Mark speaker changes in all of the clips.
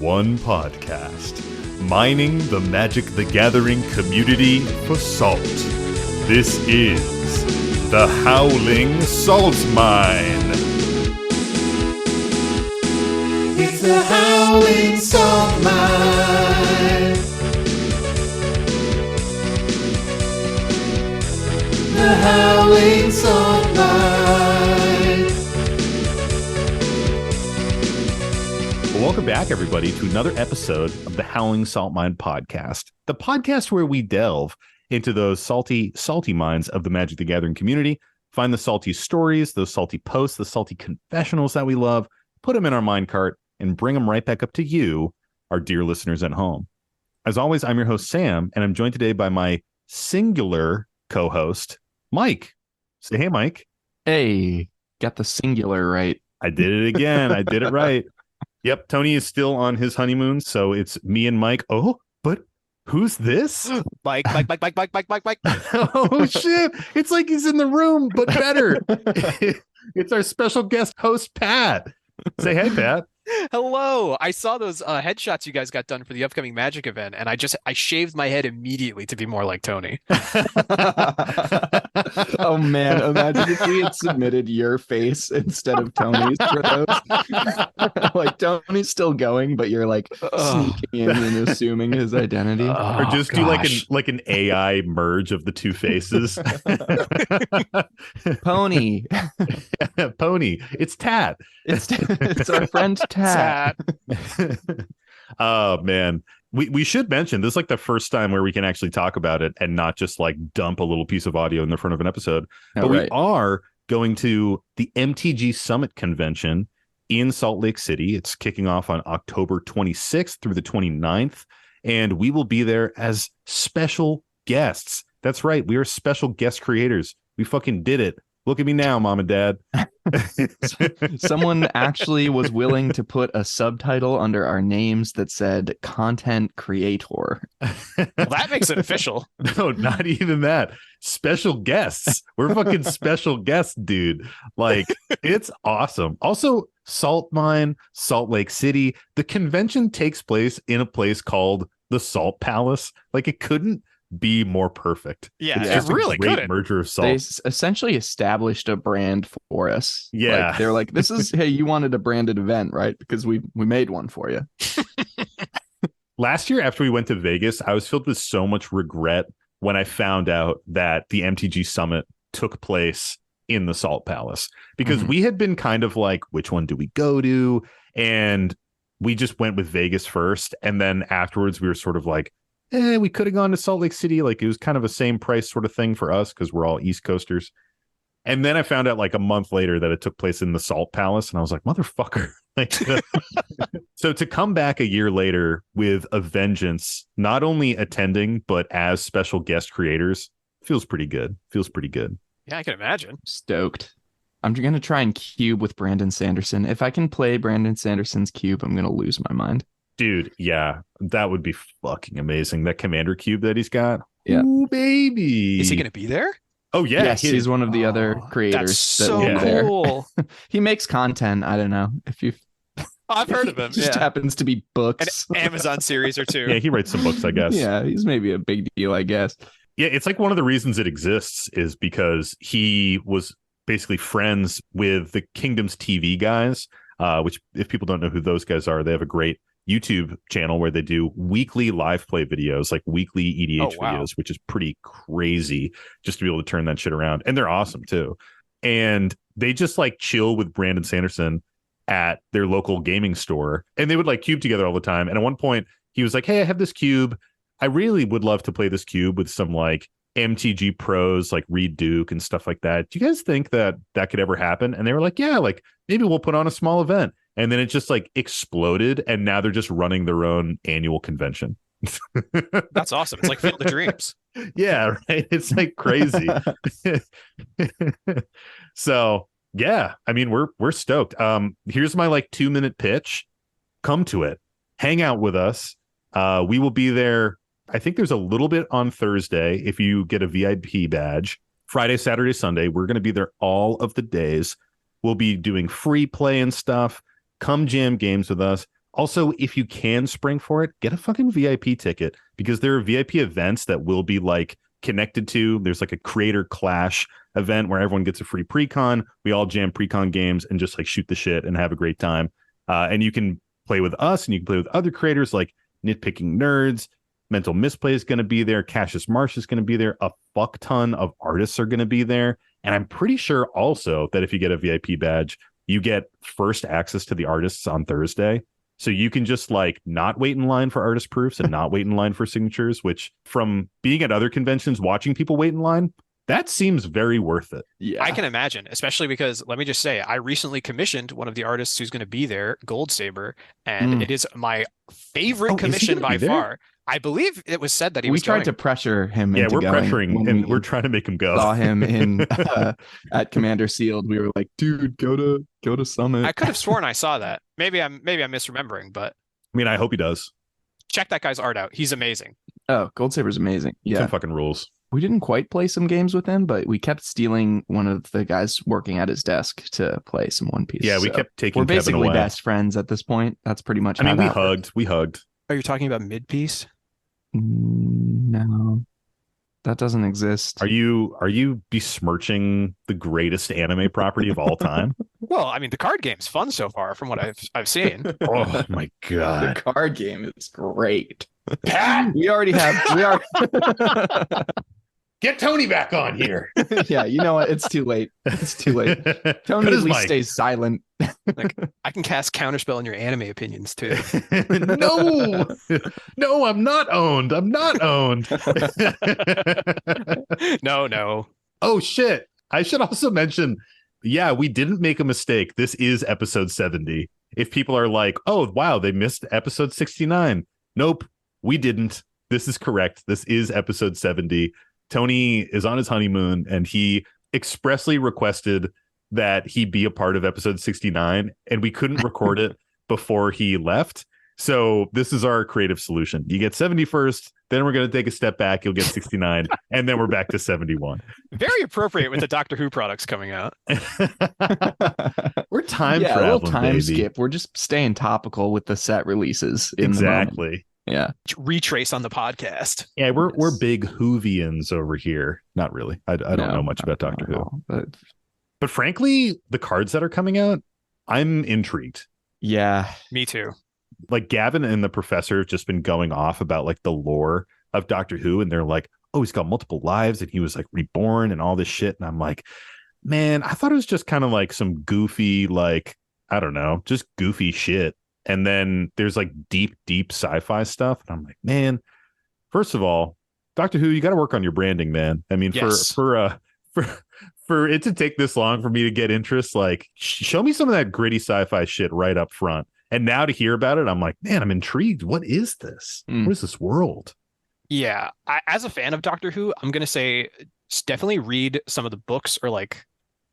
Speaker 1: one podcast, mining the Magic the Gathering community for salt. This is the Howling Salt Mine.
Speaker 2: It's the Howling Salt Mine. The Howling Salt Mine.
Speaker 1: Welcome back, everybody, to another episode of the Howling Salt Mine podcast, the podcast where we delve into those salty mines of the Magic the Gathering community, find the salty stories, those salty posts, the salty confessionals that we love, put them in our minecart, and bring them right back up to you, our dear listeners at home. As always, I'm your host, Sam, and I'm joined today by my singular co-host, Mike. Say hey, Mike.
Speaker 3: Hey, got the singular right.
Speaker 1: I did it again. I did it right. Yep, Tony is still on his honeymoon, so it's me and Mike. Oh, but who's this?
Speaker 4: Mike.
Speaker 1: Oh, shit. It's like he's in the room, but better. It's our special guest host, Pat. Say hey, Pat.
Speaker 4: Hello. I saw those headshots you guys got done for the upcoming Magic event, and I shaved my head immediately to be more like Tony.
Speaker 3: Oh man, imagine if we had submitted your face instead of Tony's for those. Like Tony's still going, but you're like sneaking in and assuming his identity.
Speaker 1: Or just do like an AI merge of the two faces.
Speaker 3: Pony.
Speaker 1: Pony. It's Tat.
Speaker 3: It's our friend Tat.
Speaker 1: Oh man. We should mention this is like the first time where we can actually talk about it and not just like dump a little piece of audio in the front of an episode. But we are going to the MTG Summit convention in Salt Lake City. It's kicking off on October 26th through the 29th. And we will be there as special guests. That's right. We are special guest creators. We fucking did it. Look at me now, Mom and Dad.
Speaker 3: Someone actually was willing to put a subtitle under our names that said content creator.
Speaker 4: Well, that makes it official.
Speaker 1: No, not even that. Special guests. We're fucking special guests, dude. Like, it's awesome. Also, Salt Mine, Salt Lake City. The convention takes place in a place called the Salt Palace. Like, it couldn't be more perfect.
Speaker 4: Yeah,
Speaker 1: it's
Speaker 4: it really
Speaker 1: a great
Speaker 4: couldn't.
Speaker 1: merger of salt.
Speaker 3: They essentially established a brand for us.
Speaker 1: Yeah.
Speaker 3: Like, they're like, this is, hey, you wanted a branded event, right? Because we made one for you.
Speaker 1: Last year, after we went to Vegas, I was filled with so much regret when I found out that the MTG Summit took place in the Salt Palace, because we had been kind of like, which one do we go to? And we just went with Vegas first. And then afterwards, we were sort of like, we could have gone to Salt Lake City. Like, it was kind of a same price sort of thing for us because we're all East Coasters. And then I found out like a month later that it took place in the Salt Palace. And I was like, motherfucker. Like, so to come back a year later with a vengeance, not only attending, but as special guest creators, feels pretty good.
Speaker 4: Yeah, I can imagine.
Speaker 3: Stoked. I'm going to try and cube with Brandon Sanderson. If I can play Brandon Sanderson's cube, I'm going to lose my mind.
Speaker 1: Dude, yeah, that would be fucking amazing. That commander cube that he's got.
Speaker 3: Yeah.
Speaker 1: Ooh, baby.
Speaker 4: Is he going to be there?
Speaker 1: Oh, yeah.
Speaker 3: Yes, he's one of the other creators.
Speaker 4: That's so
Speaker 3: will be there.
Speaker 4: cool.
Speaker 3: He makes content. I don't know if you.
Speaker 4: I've heard of him.
Speaker 3: Just happens to be books.
Speaker 4: An Amazon series or two.
Speaker 1: Yeah, he writes some books, I guess.
Speaker 3: Yeah, he's maybe a big deal, I guess.
Speaker 1: Yeah, it's like one of the reasons it exists is because he was basically friends with the Kingdom's TV guys, which if people don't know who those guys are, they have a great YouTube channel where they do weekly live play videos, like weekly EDH videos, which is pretty crazy just to be able to turn that shit around. And they're awesome too. And they just like chill with Brandon Sanderson at their local gaming store. And they would like cube together all the time. And at one point he was like, hey, I have this cube. I really would love to play this cube with some like MTG pros like Reed Duke and stuff like that. Do you guys think that could ever happen? And they were like, yeah, like maybe we'll put on a small event. And then it just like exploded. And now they're just running their own annual convention.
Speaker 4: That's awesome. It's like Field of Dreams.
Speaker 1: Yeah, right. It's like crazy. So yeah, I mean, we're stoked. Here's my like 2-minute pitch. Come to it. Hang out with us. We will be there. I think there's a little bit on Thursday if you get a VIP badge. Friday, Saturday, Sunday. We're going to be there all of the days. We'll be doing free play and stuff. Come jam games with us. Also, if you can spring for it, get a fucking VIP ticket, because there are VIP events that will be like connected to. There's like a creator clash event where everyone gets a free precon. We all jam precon games and just like shoot the shit and have a great time. And you can play with us and you can play with other creators like Nitpicking Nerds. Mental Misplay is going to be there. Cassius Marsh is going to be there. A fuck ton of artists are going to be there. And I'm pretty sure also that if you get a VIP badge, you get first access to the artists on Thursday. So you can just like not wait in line for artist proofs and not wait in line for signatures, which from being at other conventions, watching people wait in line, that seems very worth it.
Speaker 3: Yeah.
Speaker 4: I can imagine, especially because let me just say, I recently commissioned one of the artists who's going to be there, Gold Saber, and it is my favorite commission by far. I believe it was said that he was
Speaker 3: tried
Speaker 4: going.
Speaker 3: to pressure him.
Speaker 1: Yeah,
Speaker 3: into
Speaker 1: we're
Speaker 3: going
Speaker 1: pressuring and we're trying to make him go.
Speaker 3: Saw him in at Commander Sealed. We were like, dude, go to Summit.
Speaker 4: I could have sworn I saw that. Maybe I'm misremembering, but
Speaker 1: I mean, I hope he does.
Speaker 4: check that guy's art out. He's amazing.
Speaker 3: Oh, Gold Saber's amazing. Yeah.
Speaker 1: Some fucking rules.
Speaker 3: We didn't quite play some games with him, but we kept stealing one of the guys working at his desk to play some One Piece.
Speaker 1: Yeah, we kept taking
Speaker 3: We're
Speaker 1: Kevin
Speaker 3: basically
Speaker 1: away.
Speaker 3: best friends at this point. That's pretty much
Speaker 1: I mean,
Speaker 3: how that
Speaker 1: we hugged.
Speaker 4: Are you talking about mid-piece?
Speaker 3: No, that doesn't exist.
Speaker 1: Are you besmirching the greatest anime property of all time?
Speaker 4: Well, I mean, the card game's fun so far from what I've seen.
Speaker 1: Oh my
Speaker 3: The
Speaker 1: god.
Speaker 3: card game is great.
Speaker 1: Pat,
Speaker 3: We are
Speaker 1: get Tony back on here.
Speaker 3: yeah, you know what? It's too late. It's too late. Tony
Speaker 1: Cut
Speaker 3: at
Speaker 1: his
Speaker 3: least
Speaker 1: mic.
Speaker 3: stays silent.
Speaker 4: I can cast Counterspell in your anime opinions too.
Speaker 1: No, I'm not owned. I'm not owned.
Speaker 4: No.
Speaker 1: Oh shit. I should also mention, yeah, we didn't make a mistake. This is episode 70. If people are like, oh wow, they missed episode 69. Nope, we didn't. This is correct. This is episode 70. Tony is on his honeymoon and he expressly requested that he be a part of episode 69, and we couldn't record it before he left. So this is our creative solution. You get 70 first, then we're going to take a step back. You'll get 69, and then we're back to 71.
Speaker 4: Very appropriate with the Doctor Who products coming out.
Speaker 1: We're time
Speaker 3: Yeah, a
Speaker 1: traveling,
Speaker 3: little time
Speaker 1: baby.
Speaker 3: skip. We're just staying topical with the set releases. In the moment.
Speaker 1: Exactly.
Speaker 3: Yeah.
Speaker 4: Retrace on the podcast.
Speaker 1: Yeah, we're
Speaker 3: Yes.
Speaker 1: big Whovians over here. Not really. I don't know much about Doctor Who. But frankly, the cards that are coming out, I'm intrigued.
Speaker 3: Yeah.
Speaker 4: Me too.
Speaker 1: Like Gavin and the professor have just been going off about like the lore of Doctor Who, and they're like, oh, he's got multiple lives and he was like reborn and all this shit. And I'm like, man, I thought it was just kind of like some goofy, like, I don't know, just goofy shit. And then there's like deep sci-fi stuff. And I'm like, man, first of all, Doctor Who, you got to work on your branding, man. I mean,
Speaker 4: Yes.
Speaker 1: for it to take this long for me to get interest, like show me some of that gritty sci-fi shit right up front. And now to hear about it, I'm like, man, I'm intrigued. What is this? What is this world?
Speaker 4: Yeah. As a fan of Doctor Who, I'm going to say definitely read some of the books or like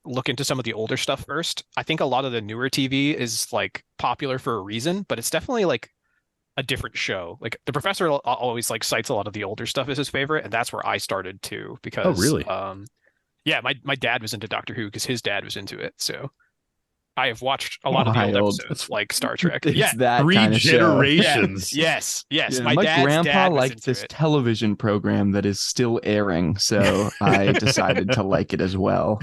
Speaker 4: look into some of the older stuff first. I think a lot of the newer TV is like popular for a reason, but it's definitely like a different show. Like the professor always like cites a lot of the older stuff as his favorite, and that's where I started too. Because
Speaker 1: Oh, really?
Speaker 4: Yeah, my dad was into Doctor Who because his dad was into it. So I have watched a lot of the old
Speaker 3: Wild.
Speaker 4: episodes, like Star Trek.
Speaker 3: It's
Speaker 4: Yeah,
Speaker 3: that
Speaker 1: Three
Speaker 3: kind of show.
Speaker 1: generations.
Speaker 4: yes.
Speaker 3: Yeah,
Speaker 4: My dad's
Speaker 3: grandpa
Speaker 4: dad was
Speaker 3: liked
Speaker 4: into
Speaker 3: this
Speaker 4: it.
Speaker 3: television program that is still airing, so I decided to like it as well.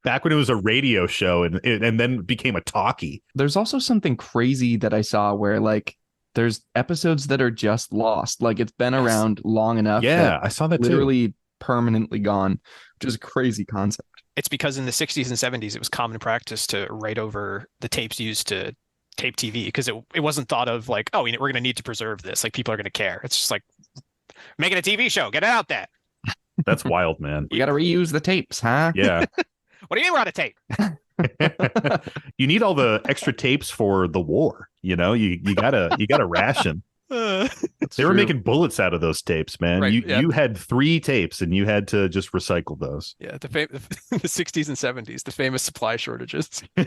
Speaker 1: Back when it was a radio show and then became a talkie.
Speaker 3: There's also something crazy that I saw where like there's episodes that are just lost. Like it's been around long enough.
Speaker 1: Yeah,
Speaker 3: that
Speaker 1: I saw that too.
Speaker 3: literally permanently gone, which is a crazy concept.
Speaker 4: It's because in the 60s and 70s, it was common practice to write over the tapes used to tape TV because it wasn't thought of like, oh, we're going to need to preserve this. Like people are going to care. It's just like making a TV show. Get it out there.
Speaker 1: That's wild, man.
Speaker 3: You got to reuse the tapes, huh?
Speaker 1: Yeah.
Speaker 4: What do you mean we're on a tape?
Speaker 1: You need all the extra tapes for the war. You know, you gotta ration. They were making bullets out of those tapes, man.
Speaker 4: Right,
Speaker 1: You had 3 tapes and you had to just recycle those.
Speaker 4: Yeah, the 60s and 70s, the famous supply shortages.
Speaker 1: We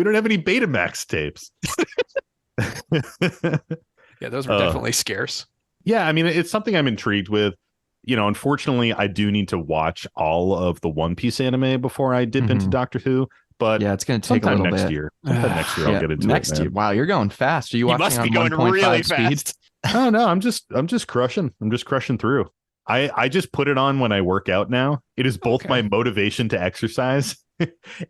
Speaker 1: don't have any Betamax tapes.
Speaker 4: Yeah, those were definitely scarce.
Speaker 1: Yeah, I mean, it's something I'm intrigued with. You know, unfortunately, I do need to watch all of the One Piece anime before I dip into Doctor Who. but
Speaker 3: Yeah, it's going to take a
Speaker 1: sometime
Speaker 3: little
Speaker 1: next
Speaker 3: bit.
Speaker 1: year. Sometime next year, I'll get into
Speaker 3: next
Speaker 1: it.
Speaker 3: year.
Speaker 1: Man.
Speaker 3: Wow, you're going fast. Are you
Speaker 4: You
Speaker 3: watching
Speaker 4: must be
Speaker 3: on
Speaker 4: going
Speaker 3: 1.5
Speaker 4: really
Speaker 3: speed?
Speaker 4: fast.
Speaker 1: Oh no, I'm just crushing. I'm just crushing through. I just put it on when I work out now. It is both
Speaker 4: Okay.
Speaker 1: my motivation to exercise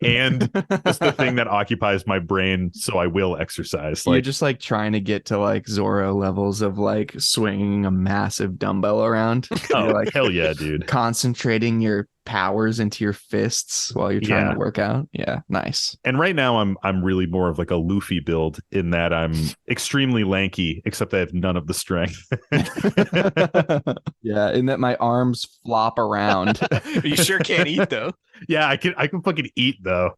Speaker 1: and just the thing that occupies my brain, so I will exercise.
Speaker 3: You're
Speaker 1: Like,
Speaker 3: just like trying to get to like Zorro levels of like swinging a massive dumbbell around.
Speaker 1: oh
Speaker 3: You're like
Speaker 1: hell yeah, dude.
Speaker 3: concentrating your powers into your fists while you're trying
Speaker 1: Yeah.
Speaker 3: to work out. Yeah, nice.
Speaker 1: And right now I'm really more of like a Luffy build in that I'm extremely lanky, except I have none of the strength.
Speaker 3: Yeah, in that my arms flop around.
Speaker 4: You sure can't eat though.
Speaker 1: Yeah, I can fucking eat though.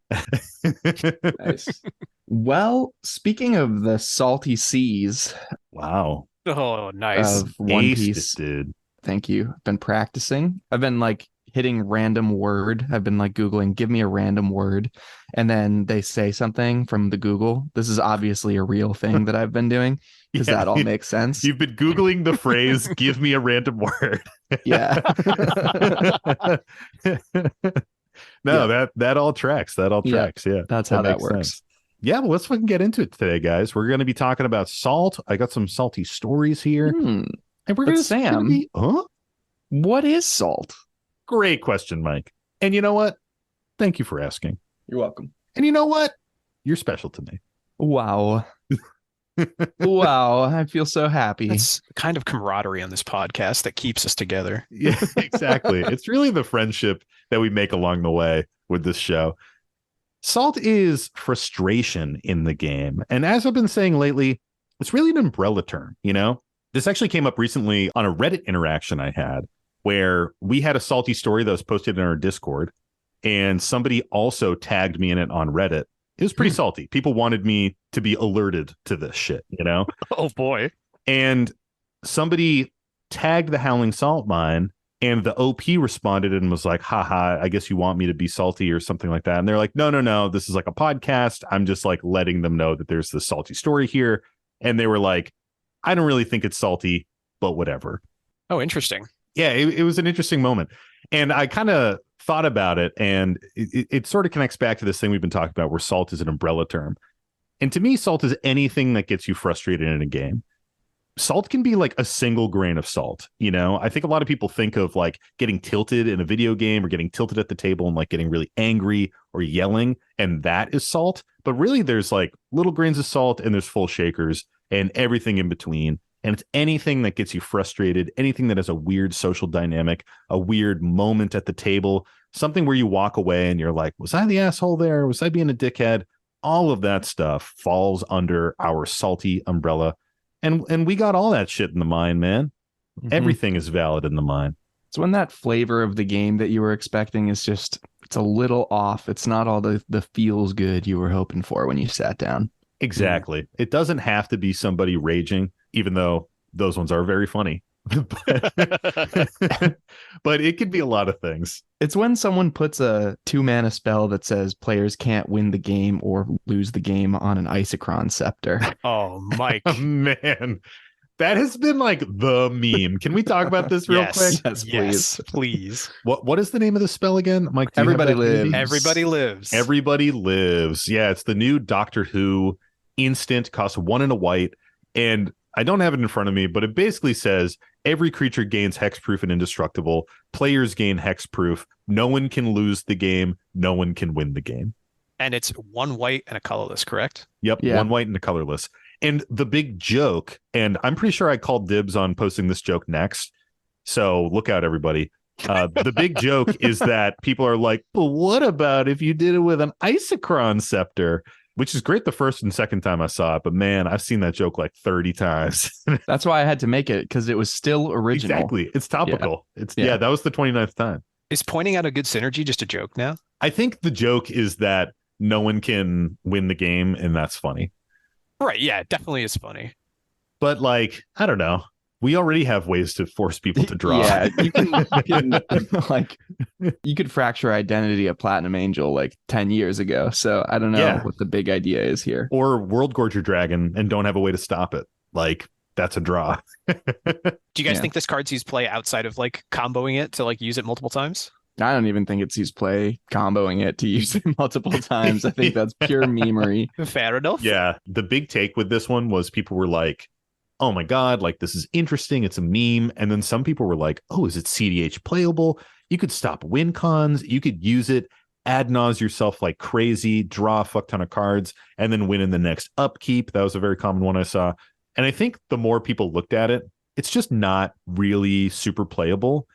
Speaker 3: Nice. Well, speaking of the salty seas
Speaker 1: Wow.
Speaker 4: Oh, nice.
Speaker 3: of One
Speaker 1: Aced
Speaker 3: Piece,
Speaker 1: it, dude.
Speaker 3: thank you. I've been practicing. I've been like hitting random word. I've been like Googling, give me a random word. And then they say something from the Google. This is obviously a real thing that I've been doing because
Speaker 1: Yeah,
Speaker 3: that all makes sense.
Speaker 1: You've been Googling the phrase, give me a random word.
Speaker 3: Yeah.
Speaker 1: No,
Speaker 3: Yeah.
Speaker 1: that all tracks. That all
Speaker 3: Yeah,
Speaker 1: tracks. Yeah.
Speaker 3: That's how that
Speaker 1: makes
Speaker 3: works.
Speaker 1: sense. Yeah, well, let's fucking get into it today, guys. We're going to be talking about salt. I got some salty stories here.
Speaker 3: Hmm.
Speaker 1: And we're
Speaker 3: But
Speaker 1: going
Speaker 3: Sam-
Speaker 1: to huh?
Speaker 3: What is salt?
Speaker 1: Great question, Mike. And you know what? Thank you for asking.
Speaker 3: You're welcome.
Speaker 1: And you know what? You're special to me.
Speaker 3: Wow. Wow. I feel so happy.
Speaker 4: It's the kind of camaraderie on this podcast that keeps us together.
Speaker 1: Yeah, exactly. It's really the friendship that we make along the way with this show. Salt is frustration in the game. And as I've been saying lately, it's really an umbrella term, you know? This actually came up recently on a Reddit interaction I had where we had a salty story that was posted in our Discord and somebody also tagged me in it on Reddit. It was pretty salty. People wanted me to be alerted to this shit, you know?
Speaker 4: Oh boy.
Speaker 1: And somebody tagged the Howling Salt Mine, and the OP responded and was like, haha, I guess you want me to be salty or something like that. And they're like, no, this is like a podcast. I'm just like letting them know that there's this salty story here. And they were like, I don't really think it's salty, but whatever.
Speaker 4: Oh, interesting.
Speaker 1: Yeah, it was an interesting moment. And I kind of thought about it, and it sort of connects back to this thing we've been talking about where salt is an umbrella term. And to me, salt is anything that gets you frustrated in a game. Salt can be like a single grain of salt, you know? I think a lot of people think of like getting tilted in a video game or getting tilted at the table and like getting really angry or yelling, and that is salt. But really, there's like little grains of salt and there's full shakers and everything in between. And it's anything that gets you frustrated, anything that has a weird social dynamic, a weird moment at the table, something where you walk away and you're like, was I the asshole there? Was I being a dickhead? All of that stuff falls under our salty umbrella. And we got all that shit in the mine, man.
Speaker 3: Mhm.
Speaker 1: Everything is valid in the mine.
Speaker 3: It's when that flavor of the game that you were expecting is just, it's a little off. It's not all the feels good you were hoping for when you sat down.
Speaker 1: Exactly. It doesn't have to be somebody raging, even though those ones are very funny. but, but it could be a lot of things.
Speaker 3: It's when someone puts a 2-mana spell that says players can't win the game or lose the game on an Isochron scepter.
Speaker 4: Oh, Mike.
Speaker 1: Man, that has been like the meme. Can we talk about this real
Speaker 4: Yes.
Speaker 1: quick?
Speaker 3: Yes,
Speaker 4: Yes, please.
Speaker 1: What is the name of the spell again, Mike? Do you have
Speaker 3: Everybody
Speaker 1: that handy?
Speaker 3: lives.
Speaker 4: Everybody lives.
Speaker 1: Everybody lives. Yeah, it's the new Doctor Who instant, costs 1 and a white. And I don't have it in front of me, but it basically says every creature gains hexproof and indestructible. Players gain hexproof. No one can lose the game. No one can win the game.
Speaker 4: And it's 1 white and a colorless, correct?
Speaker 1: Yep,
Speaker 3: Yeah.
Speaker 1: 1 white and a colorless. And the big joke, and I'm pretty sure I called dibs on posting this joke next. So look out, everybody. The big joke is that people are like, but what about if you did it with an Isochron scepter? Which is great the first and second time I saw it. But man, I've seen that joke like 30 times.
Speaker 3: That's why I had to make it, because it was still original.
Speaker 1: Exactly. It's topical.
Speaker 3: Yeah.
Speaker 1: Yeah, that was the 29th time.
Speaker 4: Is pointing out a good synergy just a joke now?
Speaker 1: I think the joke is that no one can win the game, and that's funny.
Speaker 4: Right. Yeah, it definitely is funny.
Speaker 1: But like, I don't know. We already have ways to force people to draw.
Speaker 3: Yeah, you can like you could fracture identity at Platinum Angel like 10 years ago. So I don't know
Speaker 1: Yeah.
Speaker 3: what the big idea is here.
Speaker 1: Or World Gorge your dragon and don't have a way to stop it. Like, that's a draw.
Speaker 4: Do you guys
Speaker 3: Yeah.
Speaker 4: think this card sees play outside of like comboing it to like use it multiple times?
Speaker 3: I don't even think it sees play comboing it to use it multiple times. I think that's pure memery.
Speaker 4: Fair enough.
Speaker 1: Yeah. The big take with this one was people were like, oh my God, like this is interesting. It's a meme. And then some people were like, oh, is it CDH playable? You could stop win cons. You could use it, ad nause yourself like crazy, draw a fuck ton of cards, and then win in the next upkeep. That was a very common one I saw. And I think the more people looked at it, it's just not really super playable.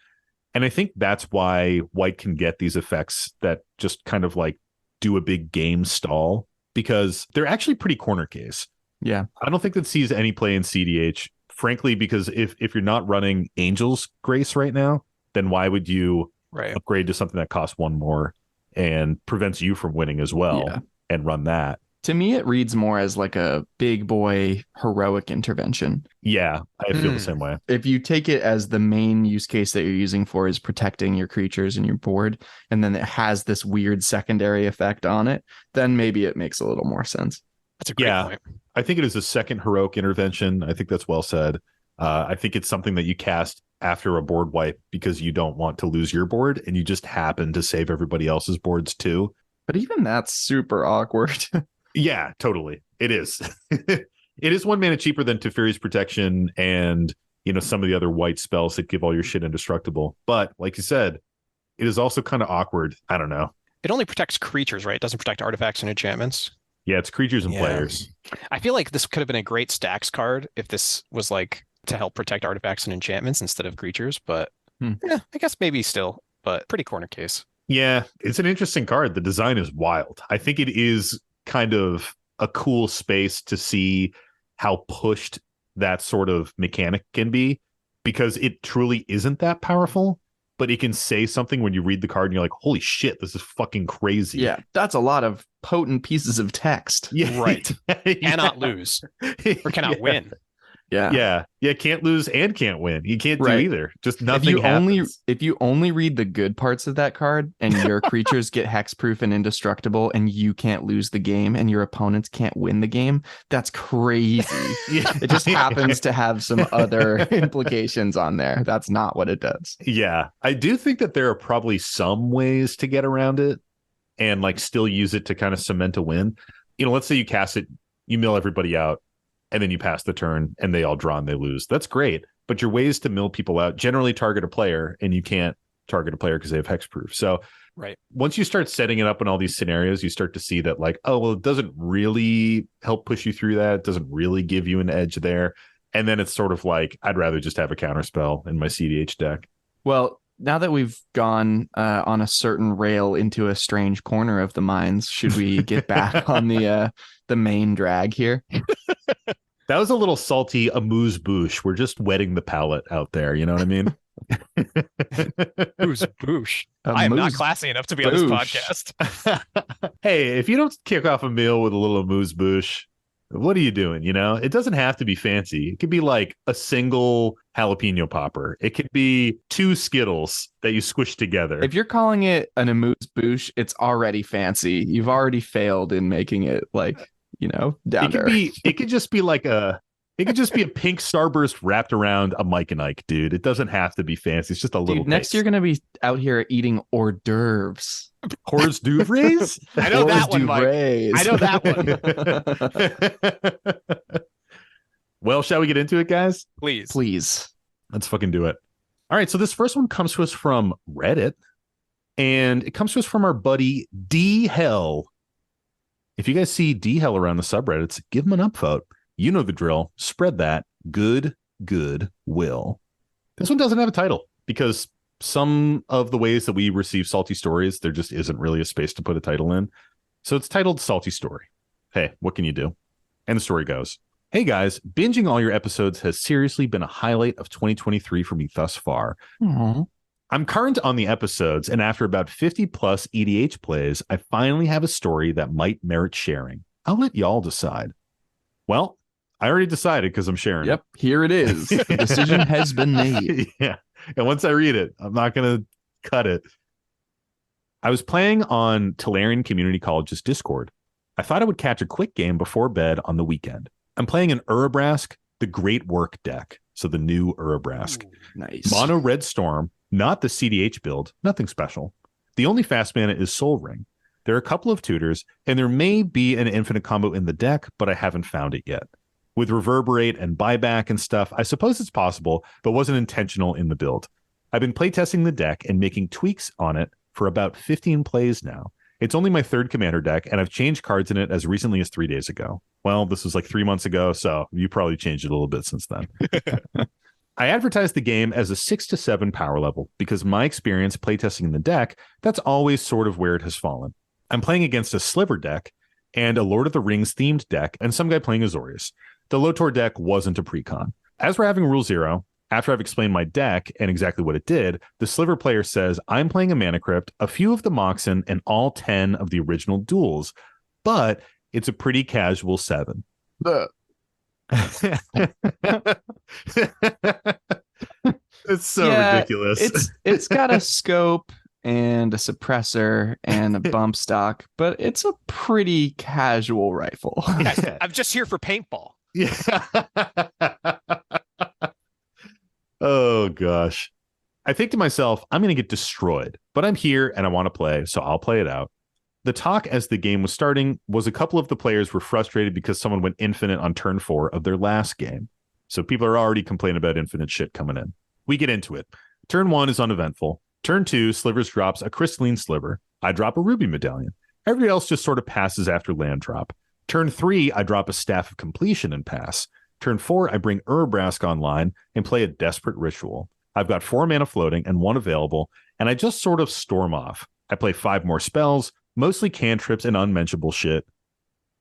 Speaker 1: And I think that's why white can get these effects that just kind of like do a big game stall, because they're actually pretty corner case.
Speaker 3: Yeah.
Speaker 1: I don't think that sees any play in CDH, frankly, because if you're not running Angel's Grace right now, then why would you upgrade to something that costs one more and prevents you from winning as well and run that?
Speaker 3: To me, it reads more as like a big boy heroic intervention.
Speaker 1: Yeah, I feel the same way.
Speaker 3: If you take it as the main use case that you're using for is protecting your creatures and your board, and then it has this weird secondary effect on it, then maybe it makes a little more sense.
Speaker 4: That's a great point.
Speaker 1: I think it is a second heroic intervention. I think that's well said. I think it's something that you cast after a board wipe because you don't want to lose your board and you just happen to save everybody else's boards too.
Speaker 3: But even that's super awkward.
Speaker 1: Yeah, totally. It is. It is 1 mana cheaper than Teferi's Protection and, you know, some of the other white spells that give all your shit indestructible. But like you said, it is also kind of awkward. I don't know.
Speaker 4: It only protects creatures, right? It doesn't protect artifacts and enchantments.
Speaker 1: Yeah, it's creatures and players.
Speaker 4: I feel like this could have been a great stacks card if this was like to help protect artifacts and enchantments instead of creatures. But yeah, I guess maybe still, but pretty corner case.
Speaker 1: Yeah, it's an interesting card. The design is wild. I think it is kind of a cool space to see how pushed that sort of mechanic can be, because it truly isn't that powerful, but it can say something when you read the card and you're like, holy shit, this is fucking crazy.
Speaker 3: Yeah, that's a lot of potent pieces of text.
Speaker 1: Yeah.
Speaker 4: Right. Cannot lose or cannot win.
Speaker 3: Yeah.
Speaker 1: Can't lose and can't win. You can't do either. Just nothing
Speaker 3: if you only read the good parts of that card and your creatures get hexproof and indestructible and you can't lose the game and your opponents can't win the game, that's crazy. It just happens to have some other implications on there. That's not what it does.
Speaker 1: Yeah, I do think that there are probably some ways to get around it and like still use it to kind of cement a win. You know, let's say you cast it, you mill everybody out, and then you pass the turn and they all draw and they lose. That's great. But your ways to mill people out generally target a player, and you can't target a player because they have hexproof. So once you start setting it up in all these scenarios, you start to see that like, oh, well, it doesn't really help push you through that. It doesn't really give you an edge there. And then it's sort of like, I'd rather just have a counterspell in my CDH deck.
Speaker 3: Well, now that we've gone on a certain rail into a strange corner of the minds, should we get back on the main drag here?
Speaker 1: That was a little salty amuse bouche. We're just wetting the palate out there. You know what I mean?
Speaker 4: Who's bouche? I am not classy enough to be on this podcast.
Speaker 1: Hey, if you don't kick off a meal with a little amuse bouche, what are you doing? You know, it doesn't have to be fancy. It could be like a single jalapeno popper. It could be 2 Skittles that you squish together.
Speaker 3: If you're calling it an amuse bouche, it's already fancy. You've already failed in making it like, you know, down there.
Speaker 1: It could just be like it could just be a pink starburst wrapped around a Mike and Ike, dude. It doesn't have to be fancy. It's just a little.
Speaker 3: Next, you're gonna be out here eating hors d'oeuvres.
Speaker 1: Hors d'oeuvres?
Speaker 4: I know that one, Mike. I know that
Speaker 1: one. Well, shall we get into it, guys?
Speaker 3: Please.
Speaker 1: Let's fucking do it. All right. So this first one comes to us from Reddit, and it comes to us from our buddy D Hell. If you guys see D Hell around the subreddits, give him an upvote. You know the drill. Spread that good will. This one doesn't have a title because some of the ways that we receive salty stories, there just isn't really a space to put a title in. So it's titled Salty Story. Hey, what can you do? And the story goes, hey guys, binging all your episodes has seriously been a highlight of 2023 for me thus far.
Speaker 3: Aww.
Speaker 1: I'm current on the episodes, and after about 50 plus EDH plays, I finally have a story that might merit sharing. I'll let y'all decide. Well, I already decided because I'm sharing.
Speaker 3: Yep, here it is. The decision has been made.
Speaker 1: Yeah. And once I read it, I'm not going to cut it. I was playing on Tolarian Community College's Discord. I thought I would catch a quick game before bed on the weekend. I'm playing an Urabrask, the Great Work deck. So the new Urabrask.
Speaker 3: Ooh, nice.
Speaker 1: Mono Red Storm, Not the CDH build, nothing special. The only fast mana is Soul Ring. There are a couple of tutors, and there may be an infinite combo in the deck, but I haven't found it yet. With Reverberate and Buyback and stuff, I suppose it's possible, but wasn't intentional in the build. I've been playtesting the deck and making tweaks on it for about 15 plays now. It's only my third commander deck, and I've changed cards in it as recently as 3 days ago. Well, this was like 3 months ago, so you probably changed it a little bit since then. I advertised the game as a 6 to 7 power level because my experience playtesting the deck, that's always sort of where it has fallen. I'm playing against a Sliver deck and a Lord of the Rings themed deck and some guy playing Azorius. The Lotor deck wasn't a precon. As we're having Rule 0, after I've explained my deck and exactly what it did, the Sliver player says, I'm playing a Mana Crypt, a few of the Moxen, and all 10 of the original duels, but it's a pretty casual 7. It's so ridiculous.
Speaker 3: It's got a scope and a suppressor and a bump stock, but it's a pretty casual rifle.
Speaker 4: Guys, I'm just here for paintball.
Speaker 1: Yeah. Oh gosh. I think to myself, I'm going to get destroyed, but I'm here and I want to play, so I'll play it out. The talk as the game was starting was a couple of the players were frustrated because someone went infinite on turn 4 of their last game. So people are already complaining about infinite shit coming in. We get into it. Turn 1 is uneventful. Turn 2, Slivers drops a crystalline sliver. I drop a ruby medallion. Everybody else just sort of passes after land drop. Turn 3, I drop a staff of completion and pass. Turn 4, I bring Urabrask online and play a desperate ritual. I've got 4 mana floating and 1 available, and I just sort of storm off. I play 5 more spells, mostly cantrips and unmentionable shit.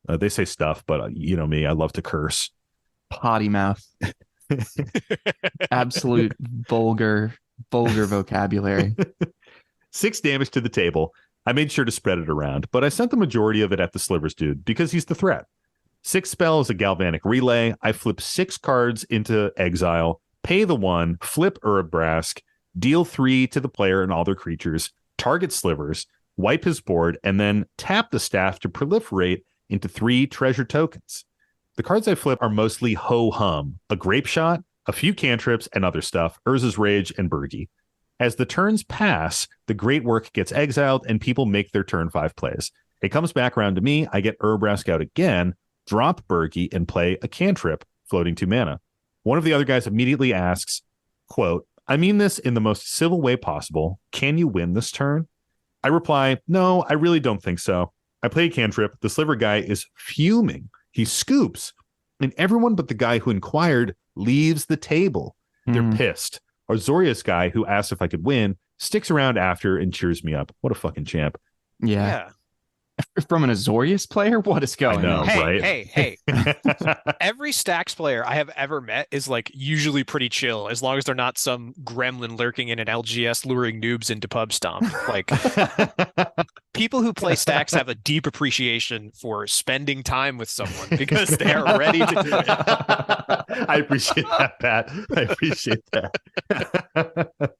Speaker 1: They say stuff, but you know me, I love to curse.
Speaker 3: Potty mouth. Absolute vulgar vocabulary.
Speaker 1: 6 damage to the table. I made sure to spread it around, but I sent the majority of it at the Slivers dude because he's the threat. 6 spells, a Galvanic Relay. I flip 6 cards into exile, pay the 1, flip Urabrask, deal 3 to the player and all their creatures, target Slivers, wipe his board, and then tap the staff to proliferate into 3 treasure tokens. The cards I flip are mostly ho-hum, a Grape Shot, a few cantrips, and other stuff, Urza's Rage, and Birgi. As the turns pass, the great work gets exiled, and people make their turn 5 plays. It comes back around to me, I get Urabrask out again, drop Birgi, and play a cantrip, floating 2 mana. One of the other guys immediately asks, quote, I mean this in the most civil way possible. Can you win this turn? I reply, no, I really don't think so. I play a cantrip. The Sliver guy is fuming. He scoops, and everyone but the guy who inquired leaves the table. They're pissed. Our Zorius guy, who asked if I could win, sticks around after and cheers me up. What a fucking champ.
Speaker 3: Yeah. From an Azorius player? What is going on?
Speaker 4: Hey. Every Stacks player I have ever met is like usually pretty chill, as long as they're not some gremlin lurking in an LGS luring noobs into pub stomp. Like people who play Stacks have a deep appreciation for spending time with someone because they are ready to do it.
Speaker 1: I appreciate that, Pat. I appreciate that.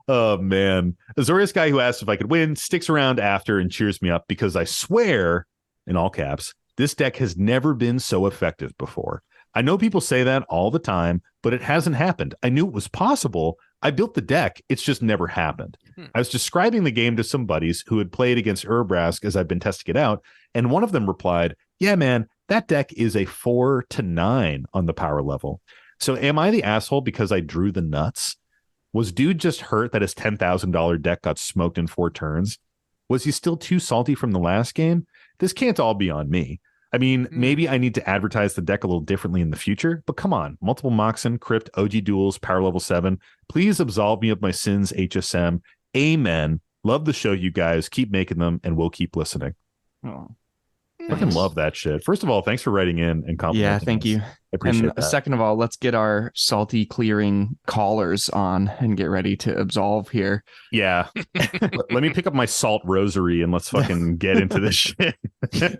Speaker 1: Oh, man. The Zorius guy who asked if I could win sticks around after and cheers me up because I swear, in all caps, this deck has never been so effective before. I know people say that all the time, but it hasn't happened. I knew it was possible. I built the deck. It's just never happened. I was describing the game to some buddies who had played against Urabrask as I've been testing it out, and one of them replied, yeah, man, that deck is a 4 to 9 on the power level. So am I the asshole because I drew the nuts? Was dude just hurt that his $10,000 deck got smoked in 4 turns? Was he still too salty from the last game? This can't all be on me. I mean, maybe I need to advertise the deck a little differently in the future, but come on. Multiple Moxen, Crypt, OG Duels, Power Level 7. Please absolve me of my sins, HSM. Amen. Love the show, you guys. Keep making them, and we'll keep listening.
Speaker 3: Oh,
Speaker 1: Fucking love that shit. First of all, thanks for writing in and complimenting
Speaker 3: yeah, thank
Speaker 1: us.
Speaker 3: you.
Speaker 1: I appreciate
Speaker 3: And
Speaker 1: that.
Speaker 3: second of all, let's get our salty clearing callers on and get ready to absolve here.
Speaker 1: Yeah. Let me pick up my salt rosary and let's fucking get into this shit.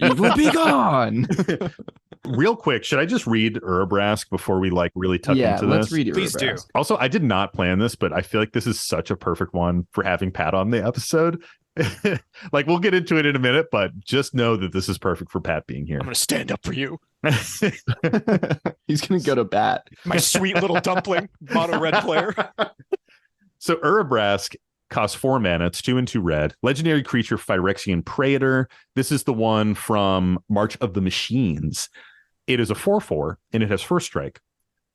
Speaker 3: Evil be gone.
Speaker 1: Real quick, should I just read Urabrask before we like really tuck into this?
Speaker 3: Let's read it.
Speaker 4: Please do.
Speaker 1: Also, I did not plan this, but I feel like this is such a perfect one for having Pat on the episode. Like we'll get into it in a minute, but just know that this is perfect for Pat being here.
Speaker 4: I'm going to stand up for you.
Speaker 3: He's gonna go to bat.
Speaker 4: My sweet little dumpling, mono red player.
Speaker 1: So Urabrask costs 4 mana. It's 2 and 2 red. Legendary creature Phyrexian Praetor. This is the one from March of the Machines. It is a 4/4 and it has first strike.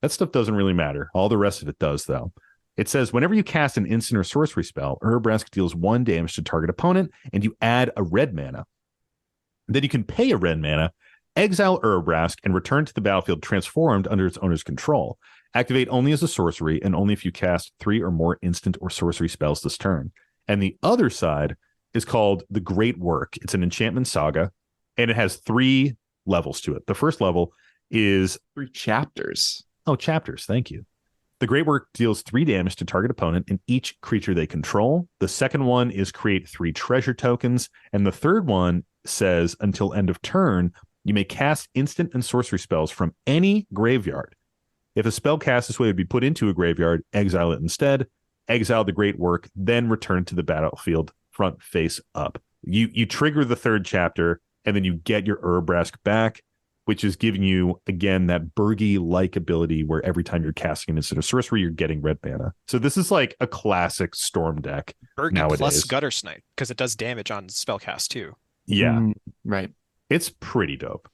Speaker 1: That stuff doesn't really matter. All the rest of it does, though. It says whenever you cast an instant or sorcery spell, Urabrask deals 1 damage to target opponent, and you add a red mana. Then you can pay a red mana, exile Urabrask, and return to the battlefield transformed under its owner's control. Activate only as a sorcery, and only if you cast 3 or more instant or sorcery spells this turn. And the other side is called the Great Work. It's an enchantment saga, and it has 3 levels to it. The first level is
Speaker 3: 3 chapters.
Speaker 1: Oh, chapters. Thank you. The Great Work deals 3 damage to target opponent and each creature they control. The second one is create 3 treasure tokens. And the third one says until end of turn, you may cast instant and sorcery spells from any graveyard. If a spell cast this way would be put into a graveyard, exile it instead, exile the Great Work, then return to the battlefield front face up. You trigger the third chapter, and then you get your Urabrask back, which is giving you, again, that Bergie-like ability where every time you're casting an instant or sorcery, you're getting red mana. So this is like a classic Storm deck
Speaker 4: Bergie
Speaker 1: nowadays.
Speaker 4: plus Gutter Snipe, because it does damage on spellcast too.
Speaker 1: Yeah.
Speaker 3: Right.
Speaker 1: It's pretty dope.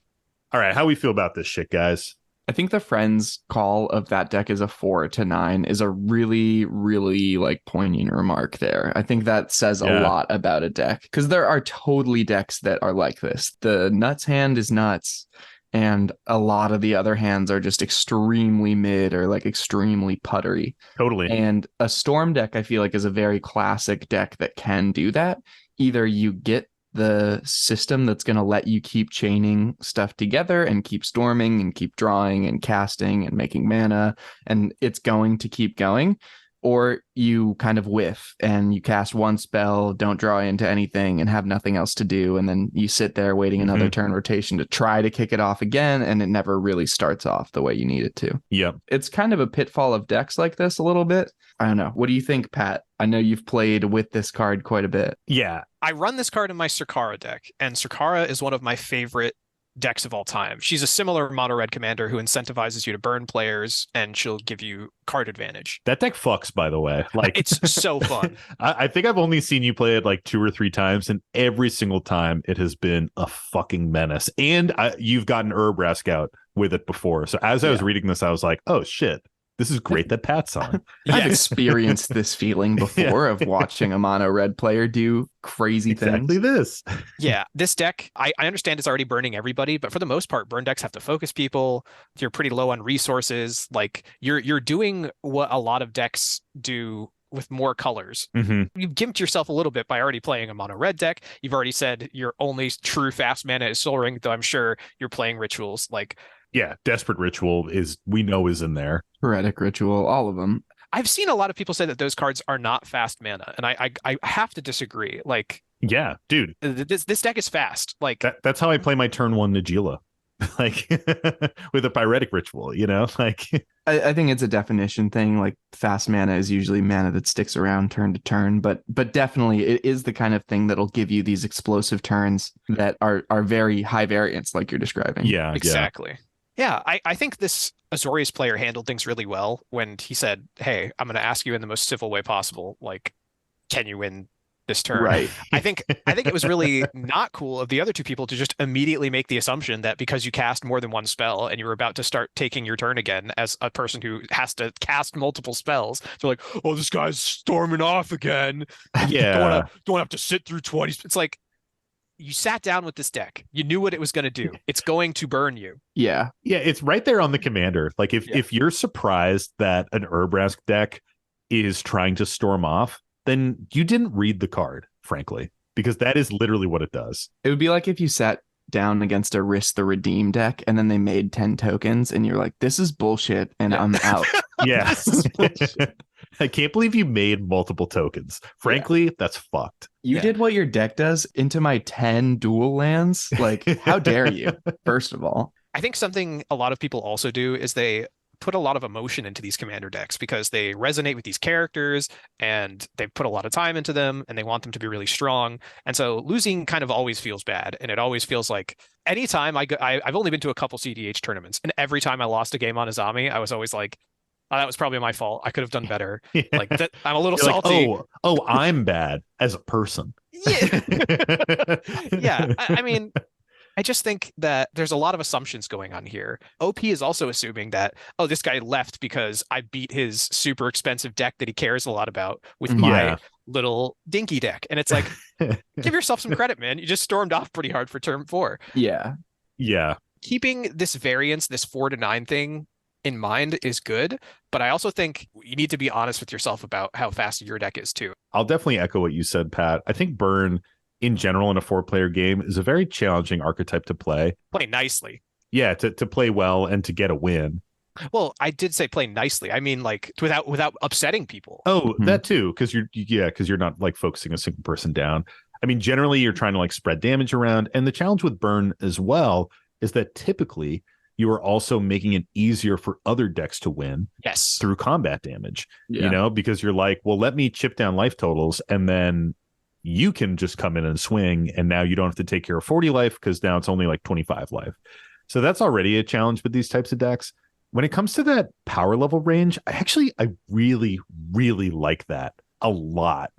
Speaker 1: All right, how we feel about this shit, guys?
Speaker 3: I think the friend's call of that deck is a 4 to 9 is a really, really like poignant remark there. I think that says a lot about a deck, because there are totally decks that are like this. The nuts hand is nuts, and a lot of the other hands are just extremely mid or like extremely puttery.
Speaker 1: Totally.
Speaker 3: And a Storm deck, I feel like, is a very classic deck that can do that. Either you get the system that's going to let you keep chaining stuff together and keep storming and keep drawing and casting and making mana, and it's going to keep going, or you kind of whiff and you cast 1 spell, don't draw into anything, and have nothing else to do, and then you sit there waiting another turn rotation to try to kick it off again, and it never really starts off the way you need it to.
Speaker 1: Yep.
Speaker 3: It's kind of a pitfall of decks like this a little bit. I don't know. What do you think, Pat? I know you've played with this card quite a bit.
Speaker 1: Yeah.
Speaker 4: I run this card in my Sarkara deck, and Sarkara is one of my favorite decks of all time. She's a similar mono red commander who incentivizes you to burn players, and she'll give you card advantage.
Speaker 1: That deck fucks, by the way. Like,
Speaker 4: it's so fun.
Speaker 1: I think I've only seen you play it like 2 or 3 times, and every single time it has been a fucking menace. And you've gotten Urabrask out with it before. So as I was reading this, I was like, oh shit, this is great that Pat's on.
Speaker 3: I've experienced this feeling before of watching a mono red player do crazy
Speaker 1: exactly
Speaker 3: things.
Speaker 1: This.
Speaker 4: Yeah, this deck, I understand it's already burning everybody, but for the most part, burn decks have to focus people. You're pretty low on resources. Like you're doing what a lot of decks do with more colors. You've gimped yourself a little bit by already playing a mono red deck. You've already said your only true fast mana is Soul Ring, though I'm sure you're playing rituals. Like,
Speaker 1: yeah, Desperate Ritual is in there.
Speaker 3: Heretic Ritual, all of them.
Speaker 4: I've seen a lot of people say that those cards are not fast mana, and I have to disagree. Like,
Speaker 1: yeah, dude,
Speaker 4: this deck is fast. Like
Speaker 1: that's how I play my turn 1 Najeela. Like with a Pyretic Ritual, you know, like
Speaker 3: I think it's a definition thing. Like fast mana is usually mana that sticks around turn to turn, but definitely it is the kind of thing that'll give you these explosive turns that are very high variance, like you're describing.
Speaker 1: Yeah,
Speaker 4: exactly. Yeah, I think this Azorius player handled things really well when he said, hey, I'm going to ask you in the most civil way possible, like, can you win this turn?
Speaker 3: Right.
Speaker 4: I think it was really not cool of the other 2 people to just immediately make the assumption that because you cast more than 1 spell and you were about to start taking your turn again as a person who has to cast multiple spells, they're like, oh, this guy's storming off again.
Speaker 1: Yeah.
Speaker 4: Don't have to sit through 20. It's like, you sat down with this deck. You knew what it was going to do. It's going to burn you.
Speaker 3: Yeah.
Speaker 1: Yeah, it's right there on the commander. Like if you're surprised that an Urabrask deck is trying to storm off, then you didn't read the card, frankly, because that is literally what it does.
Speaker 3: It would be like if you sat down against a Risk the Redeem deck and then they made 10 tokens and you're like, this is bullshit and I'm out.
Speaker 1: Yeah. I can't believe you made multiple tokens. Frankly, that's fucked.
Speaker 3: You did what your deck does into my 10 dual lands. Like, how dare you, first of all?
Speaker 4: I think something a lot of people also do is they put a lot of emotion into these commander decks because they resonate with these characters and they put a lot of time into them and they want them to be really strong. And so losing kind of always feels bad. And it always feels like anytime I've only been to a couple CDH tournaments, and every time I lost a game on Azami, I was always like, That was probably my fault. I could have done better.
Speaker 1: Yeah.
Speaker 4: Like that, I'm a little
Speaker 1: You're like,
Speaker 4: salty.
Speaker 1: I'm bad as a person.
Speaker 4: Yeah. Yeah. I mean, I just think that there's a lot of assumptions going on here. OP is also assuming that, oh, this guy left because I beat his super expensive deck that he cares a lot about with my
Speaker 1: Yeah.
Speaker 4: little dinky deck. And it's like, give yourself some credit, man. You just stormed off pretty hard for turn 4.
Speaker 3: Yeah.
Speaker 1: Yeah.
Speaker 4: Keeping this variance, this 4 to 9 thing in mind is good, but I also think you need to be honest with yourself about how fast your deck is too.
Speaker 1: I'll definitely echo what you said, Pat. I think burn in general in a 4-player game is a very challenging archetype to play.
Speaker 4: Play nicely.
Speaker 1: Yeah, to play well and to get a win.
Speaker 4: Well, I did say play nicely. I mean, like without upsetting people.
Speaker 1: Oh, that too, because you're not like focusing a single person down. I mean, generally you're trying to like spread damage around, and the challenge with burn as well is that typically you are also making it easier for other decks to win.
Speaker 4: Yes.
Speaker 1: Through combat damage.
Speaker 3: Yeah.
Speaker 1: Because you're like, well, let me chip down life totals, and then you can just come in and swing, and now you don't have to take care of 40 life because now it's only like 25 life. So that's already a challenge with these types of decks. When it comes to that power level range, I really, really like that a lot.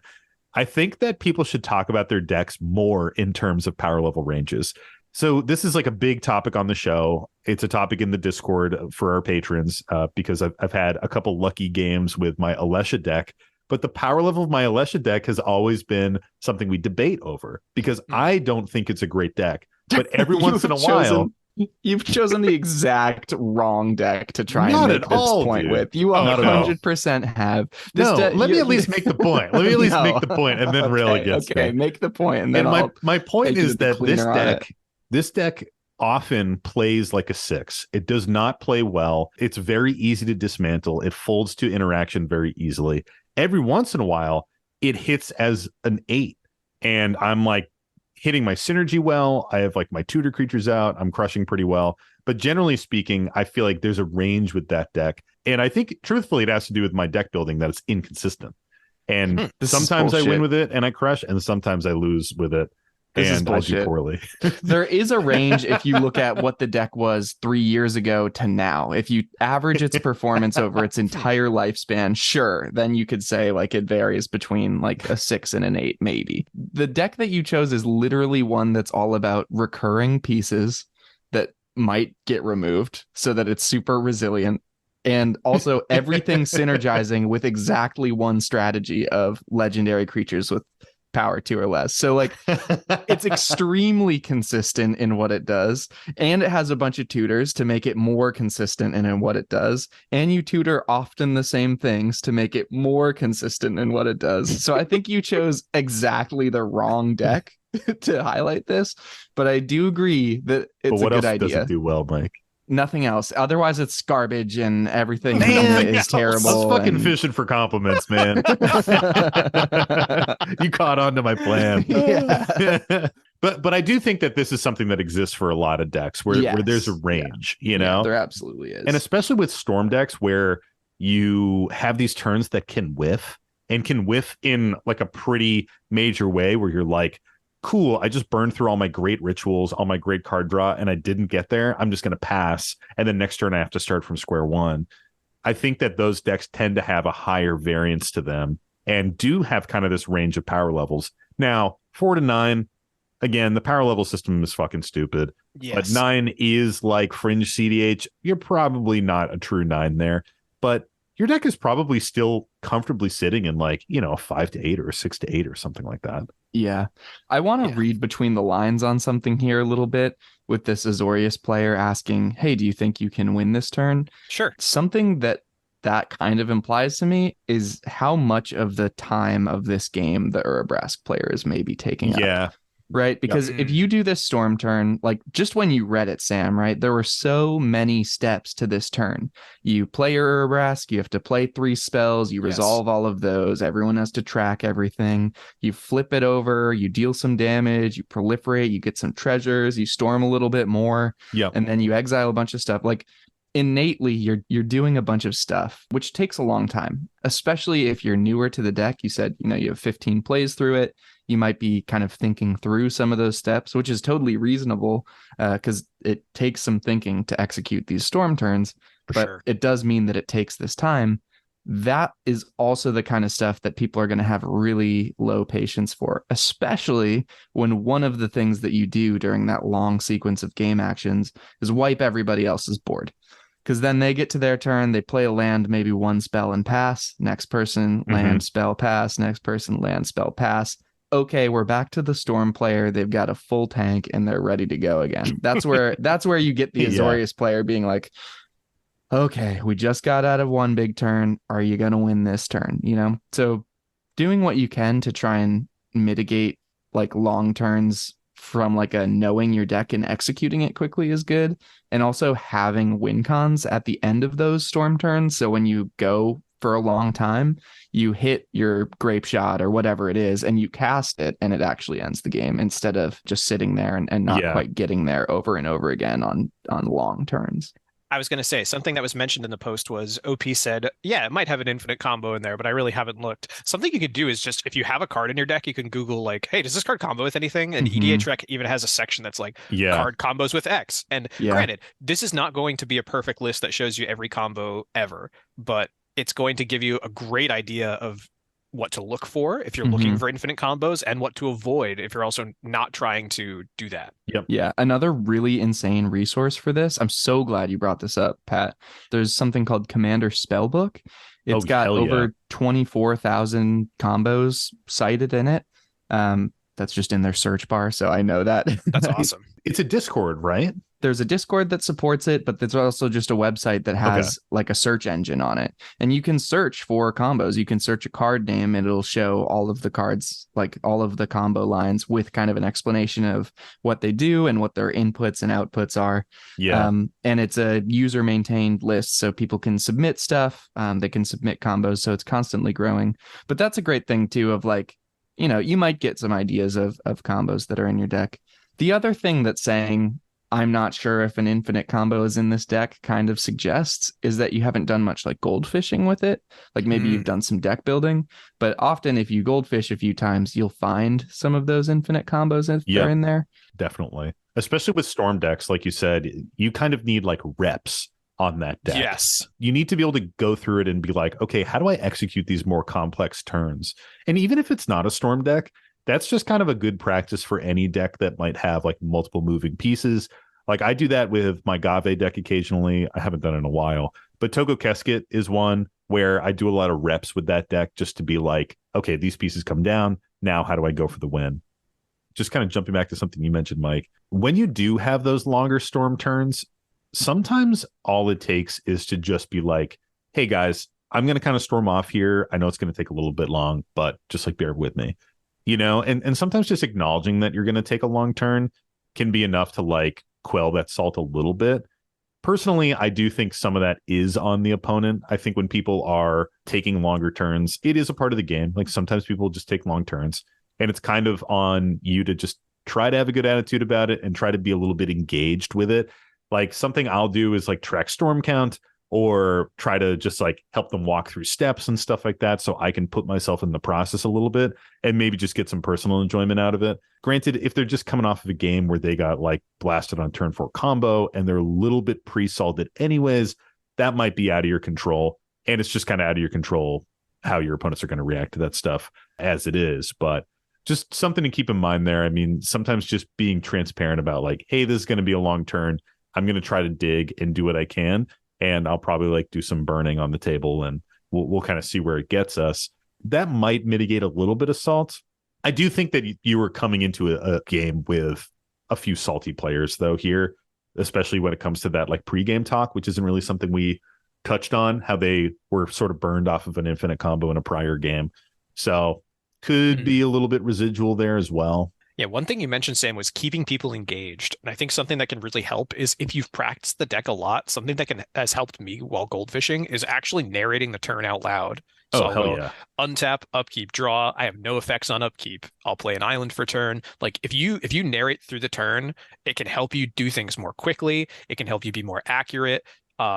Speaker 1: I think that people should talk about their decks more in terms of power level ranges. So this is like a big topic on the show. It's a topic in the Discord for our patrons because I've had a couple lucky games with my Alesha deck. But the power level of my Alesha deck has always been something we debate over because I don't think it's a great deck. But every once in a while,
Speaker 3: you've chosen the exact wrong deck to try
Speaker 1: Not
Speaker 3: and make
Speaker 1: at
Speaker 3: this
Speaker 1: all,
Speaker 3: point
Speaker 1: dude.
Speaker 3: with. You
Speaker 1: Not at all.
Speaker 3: 100% have.
Speaker 1: let me at least make the point. Let me at least
Speaker 3: No.
Speaker 1: make the point and then rail against
Speaker 3: Okay,
Speaker 1: it.
Speaker 3: make the point, and then
Speaker 1: And my point
Speaker 3: make you
Speaker 1: is
Speaker 3: the
Speaker 1: that
Speaker 3: cleaner on
Speaker 1: this deck often plays like a 6. It does not play well. It's very easy to dismantle. It folds to interaction very easily. Every once in a while, it hits as an 8, and I'm like hitting my synergy well. I have like my tutor creatures out. I'm crushing pretty well. But generally speaking, I feel like there's a range with that deck. And I think truthfully, it has to do with my deck building that it's inconsistent. And sometimes I win with it and I crush, and sometimes I lose with it.
Speaker 3: This is
Speaker 1: and I do
Speaker 3: bullshit.
Speaker 1: poorly.
Speaker 3: There is a range if you look at what the deck was 3 years ago to now. If you average its performance over its entire lifespan, sure, then you could say like it varies between like a 6 and an 8, maybe. The deck that you chose is literally one that's all about recurring pieces that might get removed so that it's super resilient. And also everything synergizing with exactly one strategy of legendary creatures with power 2 or less. So like it's extremely consistent in what it does, and it has a bunch of tutors to make it more consistent in what it does, and you tutor often the same things to make it more consistent in what it does. So I think you chose exactly the wrong deck to highlight this, but I do agree that it's
Speaker 1: But what
Speaker 3: a good
Speaker 1: else does
Speaker 3: idea.
Speaker 1: it do well, Mike?
Speaker 3: Nothing else. Otherwise, it's garbage and everything
Speaker 1: Man,
Speaker 3: is terrible.
Speaker 1: I was fucking
Speaker 3: and-
Speaker 1: fishing for compliments, man. You caught on to my plan.
Speaker 3: Yeah.
Speaker 1: But I do think that this is something that exists for a lot of decks where there's a
Speaker 3: Yes.
Speaker 1: range, you
Speaker 3: Yeah,
Speaker 1: know?
Speaker 3: there absolutely is.
Speaker 1: And especially with storm decks where you have these turns that can whiff and can whiff in like a pretty major way where you're like, cool, I just burned through all my great rituals, all my great card draw, and I didn't get there. I'm just going to pass. And then next turn, I have to start from square one. I think that those decks tend to have a higher variance to them and do have kind of this range of power levels. Now, 4 to 9, again, the power level system is fucking stupid.
Speaker 4: Yes.
Speaker 1: But 9 is like fringe CDH. You're probably not a true 9 there, but your deck is probably still comfortably sitting in like, a 5 to 8 or a 6 to 8 or something like that.
Speaker 3: Yeah. I want to read between the lines on something here a little bit with this Azorius player asking, hey, do you think you can win this turn?
Speaker 4: Sure.
Speaker 3: Something that kind of implies to me is how much of the time of this game the Urabrask player is maybe taking up.
Speaker 1: Yeah.
Speaker 3: Right? Because if you do this storm turn, like just when you read it, Sam, right? There were so many steps to this turn. You play your Urabrask, you have to play 3 spells, you resolve all of those. Everyone has to track everything. You flip it over, you deal some damage, you proliferate, you get some treasures, you storm a little bit more.
Speaker 1: Yeah.
Speaker 3: And then you exile a bunch of stuff. Like innately you're doing a bunch of stuff, which takes a long time, especially if you're newer to the deck. You said, you have 15 plays through it. You might be kind of thinking through some of those steps, which is totally reasonable because it takes some thinking to execute these storm turns. But
Speaker 4: sure.
Speaker 3: It does mean that it takes this time. That is also the kind of stuff that people are going to have really low patience for, especially when one of the things that you do during that long sequence of game actions is wipe everybody else's board. Because then they get to their turn, they play a land, maybe one spell and pass. Next person, land, spell, pass. Next person, land, spell, pass. Okay, we're back to the storm player. They've got a full tank and they're ready to go again. That's where you get the Azorius player being like, okay, we just got out of one big turn. Are you going to win this turn? So doing what you can to try and mitigate like long turns from like a knowing your deck and executing it quickly is good. And also having win cons at the end of those storm turns. So when you go for a long time, you hit your grape shot or whatever it is, and you cast it and it actually ends the game instead of just sitting there and not quite getting there over and over again on long turns.
Speaker 4: I was going to say something that was mentioned in the post was OP said, yeah, it might have an infinite combo in there, but I really haven't looked. Something you could do is just, if you have a card in your deck, you can Google like, hey, does this card combo with anything? And EDH Rec even has a section that's like card combos with X. And granted, this is not going to be a perfect list that shows you every combo ever, but it's going to give you a great idea of what to look for if you're looking for infinite combos and what to avoid if you're also not trying to do that.
Speaker 3: Yeah. Another really insane resource for this. I'm so glad you brought this up, Pat. There's something called Commander Spellbook. It's got over 24,000 combos cited in it. That's just in their search bar. So I know that.
Speaker 4: That's awesome.
Speaker 1: It's a Discord, right?
Speaker 3: There's a Discord that supports it, but there's also just a website that has like a search engine on it. And you can search for combos. You can search a card name and it'll show all of the cards, like all of the combo lines with kind of an explanation of what they do and what their inputs and outputs are. And it's a user maintained list, so people can submit stuff. They can submit combos. So it's constantly growing. But that's a great thing too, of like, you might get some ideas of combos that are in your deck. The other thing that's saying, I'm not sure if an infinite combo is in this deck kind of suggests is that you haven't done much like gold fishing with it. Like maybe you've done some deck building, but often if you goldfish a few times, you'll find some of those infinite combos if they're in there.
Speaker 1: Definitely. Especially with storm decks, like you said, you kind of need like reps on that deck.
Speaker 4: Yes.
Speaker 1: You need to be able to go through it and be like, okay, how do I execute these more complex turns? And even if it's not a storm deck, that's just kind of a good practice for any deck that might have like multiple moving pieces. Like I do that with my Gave deck occasionally. I haven't done it in a while, but Togo Keskit is one where I do a lot of reps with that deck just to be like, okay, these pieces come down. Now, how do I go for the win? Just kind of jumping back to something you mentioned, Mike. When you do have those longer storm turns, sometimes all it takes is to just be like, hey guys, I'm going to kind of storm off here. I know it's going to take a little bit long, but just like bear with me. And sometimes just acknowledging that you're going to take a long turn can be enough to like quell that salt a little bit. Personally, I do think some of that is on the opponent. I think when people are taking longer turns, it is a part of the game. Like sometimes people just take long turns, and it's kind of on you to just try to have a good attitude about it and try to be a little bit engaged with it. Like something I'll do is like track storm count or try to just like help them walk through steps and stuff like that, so I can put myself in the process a little bit and maybe just get some personal enjoyment out of it. Granted, if they're just coming off of a game where they got like blasted on turn 4 combo and they're a little bit pre-salted anyways, that might be out of your control. And it's just kind of out of your control how your opponents are going to react to that stuff as it is. But just something to keep in mind there. I mean, sometimes just being transparent about like, hey, this is going to be a long turn. I'm going to try to dig and do what I can. And I'll probably like do some burning on the table and we'll kind of see where it gets us. That might mitigate a little bit of salt. I do think that you were coming into a game with a few salty players though here, especially when it comes to that like pregame talk, which isn't really something we touched on, how they were sort of burned off of an infinite combo in a prior game. So could be a little bit residual there as well.
Speaker 4: Yeah, one thing you mentioned, Sam, was keeping people engaged. And I think something that can really help is if you've practiced the deck a lot, something that has helped me while goldfishing is actually narrating the turn out loud. So I'll go untap, upkeep, draw. I have no effects on upkeep. I'll play an island for turn. Like if you narrate through the turn, it can help you do things more quickly. It can help you be more accurate.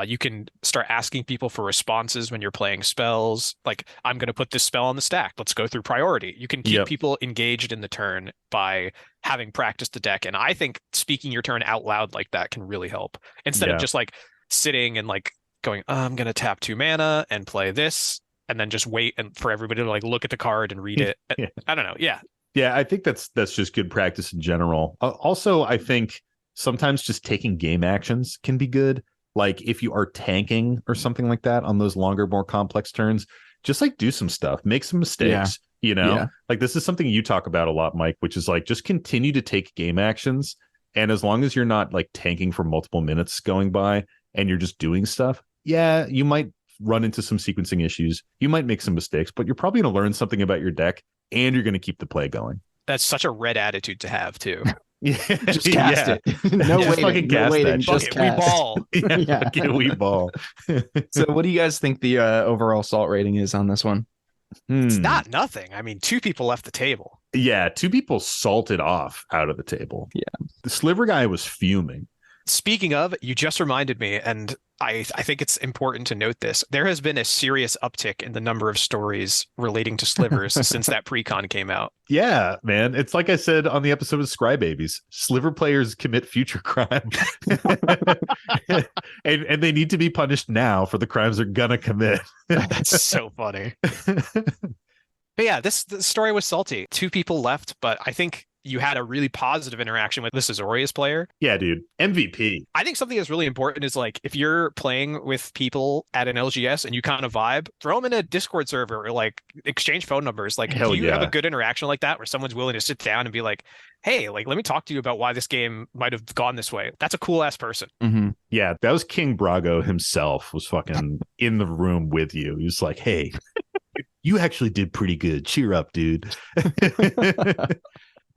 Speaker 4: You can start asking people for responses when you're playing spells. Like, I'm going to put this spell on the stack. Let's go through priority. You can keep
Speaker 1: Yep.
Speaker 4: people engaged in the turn by having practiced the deck. And I think speaking your turn out loud like that can really help instead of
Speaker 1: Yeah.
Speaker 4: just like sitting and like going, I'm going to tap 2 mana and play this, and then just wait and for everybody to like look at the card and read it.
Speaker 1: Yeah.
Speaker 4: I don't know. Yeah.
Speaker 1: Yeah, I think that's just good practice in general. Also, I think sometimes just taking game actions can be good. Like if you are tanking or something like that on those longer, more complex turns, just like do some stuff, make some mistakes, you know?
Speaker 3: Yeah.
Speaker 1: Like this is something you talk about a lot, Mike, which is like just continue to take game actions. And as long as you're not like tanking for multiple minutes going by and you're just doing stuff, yeah, you might run into some sequencing issues. You might make some mistakes, but you're probably going to learn something about your deck and you're going to keep the play going.
Speaker 4: That's such a red attitude to have too.
Speaker 1: Yeah,
Speaker 3: Just cast
Speaker 1: yeah.
Speaker 3: it. No
Speaker 1: Just
Speaker 3: waiting.
Speaker 1: fucking
Speaker 3: No
Speaker 1: cast
Speaker 3: waiting.
Speaker 1: that
Speaker 3: Just
Speaker 1: shit.
Speaker 4: Fuck it, we
Speaker 3: cast.
Speaker 4: ball.
Speaker 1: Yeah,
Speaker 3: Yeah.
Speaker 1: fucking we ball.
Speaker 3: So, what do you guys think the overall salt rating is on this one?
Speaker 4: It's
Speaker 1: Hmm.
Speaker 4: not nothing. I mean, 2 people left the table.
Speaker 1: Yeah, 2 people salted off out of the table.
Speaker 3: Yeah.
Speaker 1: The sliver guy was fuming.
Speaker 4: Speaking of, you just reminded me, and I think it's important to note this. There has been a serious uptick in the number of stories relating to slivers since that pre-con came out.
Speaker 1: Yeah, man. It's like I said on the episode of Scry Babies. Sliver players commit future crime. and they need to be punished now for the crimes they're gonna commit.
Speaker 4: That's so funny. But yeah, the story was salty. 2 people left, but I think you had a really positive interaction with this Azorius player.
Speaker 1: Yeah, dude. MVP.
Speaker 4: I think something that's really important is like if you're playing with people at an LGS and you kind of vibe, throw them in a Discord server or like exchange phone numbers. Like
Speaker 1: Hell
Speaker 4: if you have a
Speaker 1: yeah.
Speaker 4: good interaction like that where someone's willing to sit down and be like, hey, like let me talk to you about why this game might have gone this way. That's a cool ass person.
Speaker 3: Mm-hmm.
Speaker 1: Yeah, that was King Brago himself was fucking in the room with you. He was like, hey, you actually did pretty good. Cheer up, dude.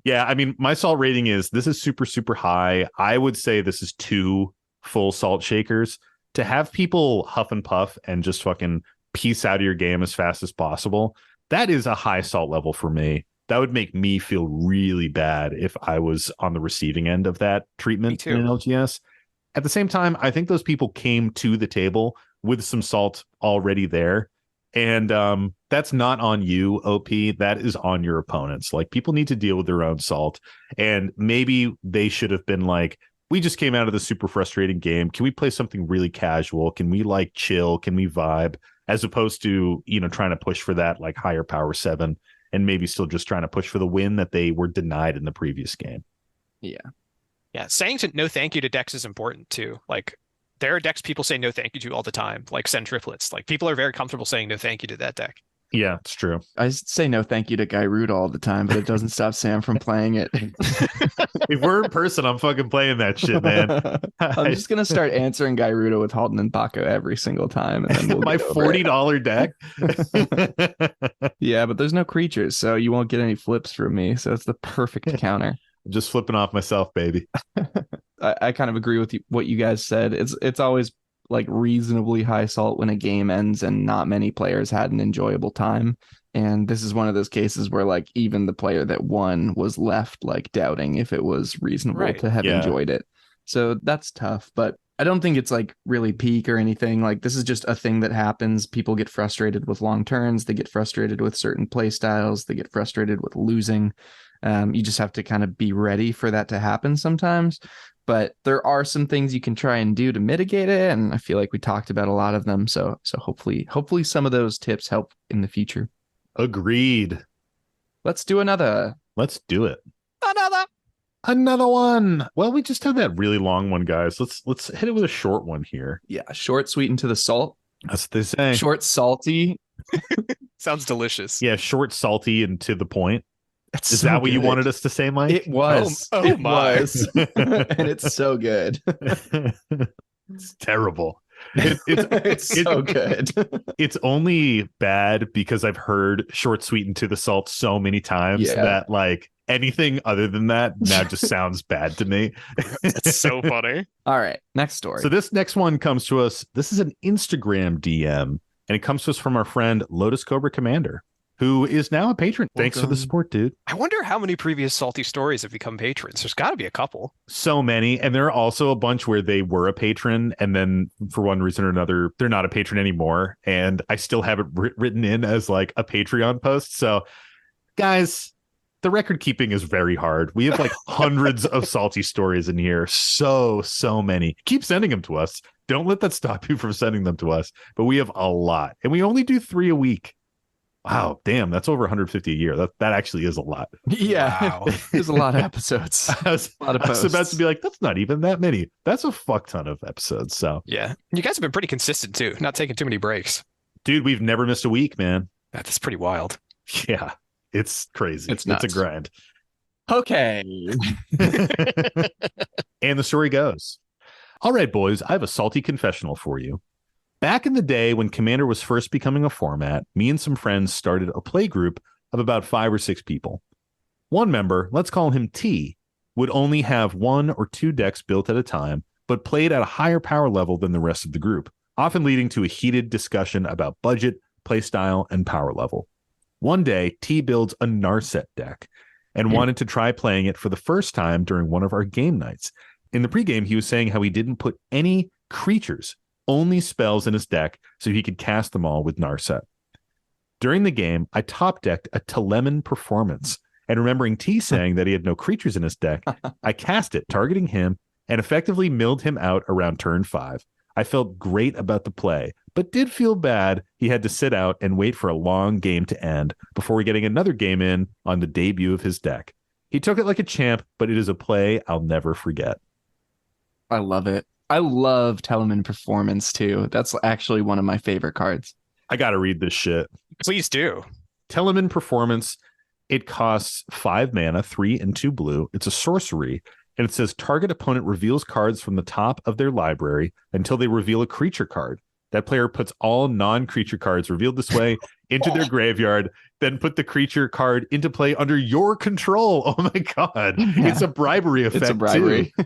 Speaker 1: Yeah, I mean, my salt rating is this is super, super high. I would say this is 2 full salt shakers. To have people huff and puff and just fucking piece out of your game as fast as possible, that is a high salt level for me. That would make me feel really bad if I was on the receiving end of that treatment
Speaker 4: Me
Speaker 1: in
Speaker 4: too.
Speaker 1: an LGS. At the same time, I think those people came to the table with some salt already there. And that's not on you, OP. That is on your opponents. Like people need to deal with their own salt. And maybe they should have been like, we just came out of the super frustrating game. Can we play something really casual? Can we like chill? Can we vibe? As opposed to, you know, trying to push for that like higher power 7 and maybe still just trying to push for the win that they were denied in the previous game.
Speaker 4: Yeah, saying no thank you to decks is important too. Like there are decks people say no thank you to all the time, like Send Triplets. Like people are very comfortable saying no thank you to that deck.
Speaker 1: Yeah, it's true.
Speaker 3: I say no thank you to Guy Root all the time, but it doesn't stop Sam from playing it.
Speaker 1: If we're in person, I'm fucking playing that shit, man.
Speaker 3: I'm just gonna start answering Guy Rudo with Halton and Baco every single time, and then we'll
Speaker 1: My
Speaker 3: get over it.
Speaker 1: $40 deck.
Speaker 3: Yeah, but there's no creatures, so you won't get any flips from me. So it's the perfect counter.
Speaker 1: Just flipping off myself, baby.
Speaker 3: I kind of agree with what you guys said. It's always like reasonably high salt when a game ends and not many players had an enjoyable time. And this is one of those cases where like even the player that won was left like doubting if it was reasonable
Speaker 4: Right.
Speaker 3: to have
Speaker 1: Yeah.
Speaker 3: enjoyed it. So that's tough, but I don't think it's like really peak or anything. Like this is just a thing that happens. People get frustrated with long turns. They get frustrated with certain play styles. They get frustrated with losing. You just have to kind of be ready for that to happen sometimes. But there are some things you can try and do to mitigate it, and I feel like we talked about a lot of them. So hopefully some of those tips help in the future.
Speaker 1: Agreed.
Speaker 3: Let's do another.
Speaker 1: Let's do it.
Speaker 4: Another.
Speaker 1: One. Well, we just had that really long one, guys. Let's hit it with a short one here.
Speaker 3: Yeah, short, sweet, and to the salt.
Speaker 1: That's what they say.
Speaker 3: Short, salty.
Speaker 4: Sounds delicious.
Speaker 1: Yeah, short, salty, and to the point.
Speaker 3: That's
Speaker 1: Is
Speaker 3: so
Speaker 1: that what you
Speaker 3: good.
Speaker 1: wanted us to say, Mike?
Speaker 3: It was.
Speaker 4: Oh
Speaker 3: it
Speaker 4: my.
Speaker 3: was. And it's so good.
Speaker 1: It's terrible.
Speaker 3: It's so good.
Speaker 1: It's only bad because I've heard short, sweet, and to the salt so many times
Speaker 3: Yeah.
Speaker 1: that like anything other than that now just sounds bad to me.
Speaker 4: That's so funny.
Speaker 3: All right, next story.
Speaker 1: So this next one comes to us. This is an Instagram DM, and it comes to us from our friend Lotus Cobra Commander. who is now a patron. Thanks for the
Speaker 3: Welcome.
Speaker 1: support, dude.
Speaker 4: I wonder how many previous Salty Stories have become patrons. There's got to be a couple.
Speaker 1: So many. And there are also a bunch where they were a patron and then for one reason or another, they're not a patron anymore. And I still have it written in as like a Patreon post. So guys, the record keeping is very hard. We have like hundreds of Salty Stories in here. So many. Keep sending them to us. Don't let that stop you from sending them to us. But we have a lot. And we only do 3 a week. Wow, damn, that's over 150 a year. That actually is a lot.
Speaker 3: Yeah.
Speaker 4: Wow.
Speaker 3: There's a lot of episodes.
Speaker 1: I was
Speaker 3: A lot of
Speaker 1: about
Speaker 3: posts.
Speaker 1: to be like, that's not even that many. That's a fuck ton of episodes. So,
Speaker 4: Yeah. You guys have been pretty consistent too, not taking too many breaks.
Speaker 1: dude, we've never missed a week, man.
Speaker 4: That's pretty wild.
Speaker 1: Yeah, it's crazy.
Speaker 3: It's
Speaker 1: a
Speaker 3: nuts.
Speaker 1: grind.
Speaker 3: Okay.
Speaker 1: And the story goes, all right, boys, I have a salty confessional for you. Back in the day when Commander was first becoming a format, me and some friends started a play group of about 5 or 6 people. One member, let's call him T, would only have 1 or 2 decks built at a time, but played at a higher power level than the rest of the group, often leading to a heated discussion about budget, playstyle, and power level. One day, T builds a Narset deck and wanted to try playing it for the first time during one of our game nights. In the pregame, he was saying how he didn't put any creatures, only spells in his deck so he could cast them all with Narset. During the game, I top decked a Telemon Performance, and remembering T saying that he had no creatures in his deck, I cast it, targeting him, and effectively milled him out around turn 5. I felt great about the play, but did feel bad he had to sit out and wait for a long game to end before getting another game in on the debut of his deck. He took it like a champ, but it is a play I'll never forget.
Speaker 3: I love it. I love Telemann Performance too. That's actually one of my favorite cards.
Speaker 1: I gotta read this shit.
Speaker 4: Please do.
Speaker 1: Telemann Performance, it costs 5 mana, 3 and 2 blue. It's a sorcery, and it says target opponent reveals cards from the top of their library until they reveal a creature card. That player puts all non-creature cards revealed this way into their graveyard, then put the creature card into play under your control. Oh my god.
Speaker 3: Yeah.
Speaker 1: It's a bribery effect.
Speaker 3: It's a bribery.
Speaker 1: too.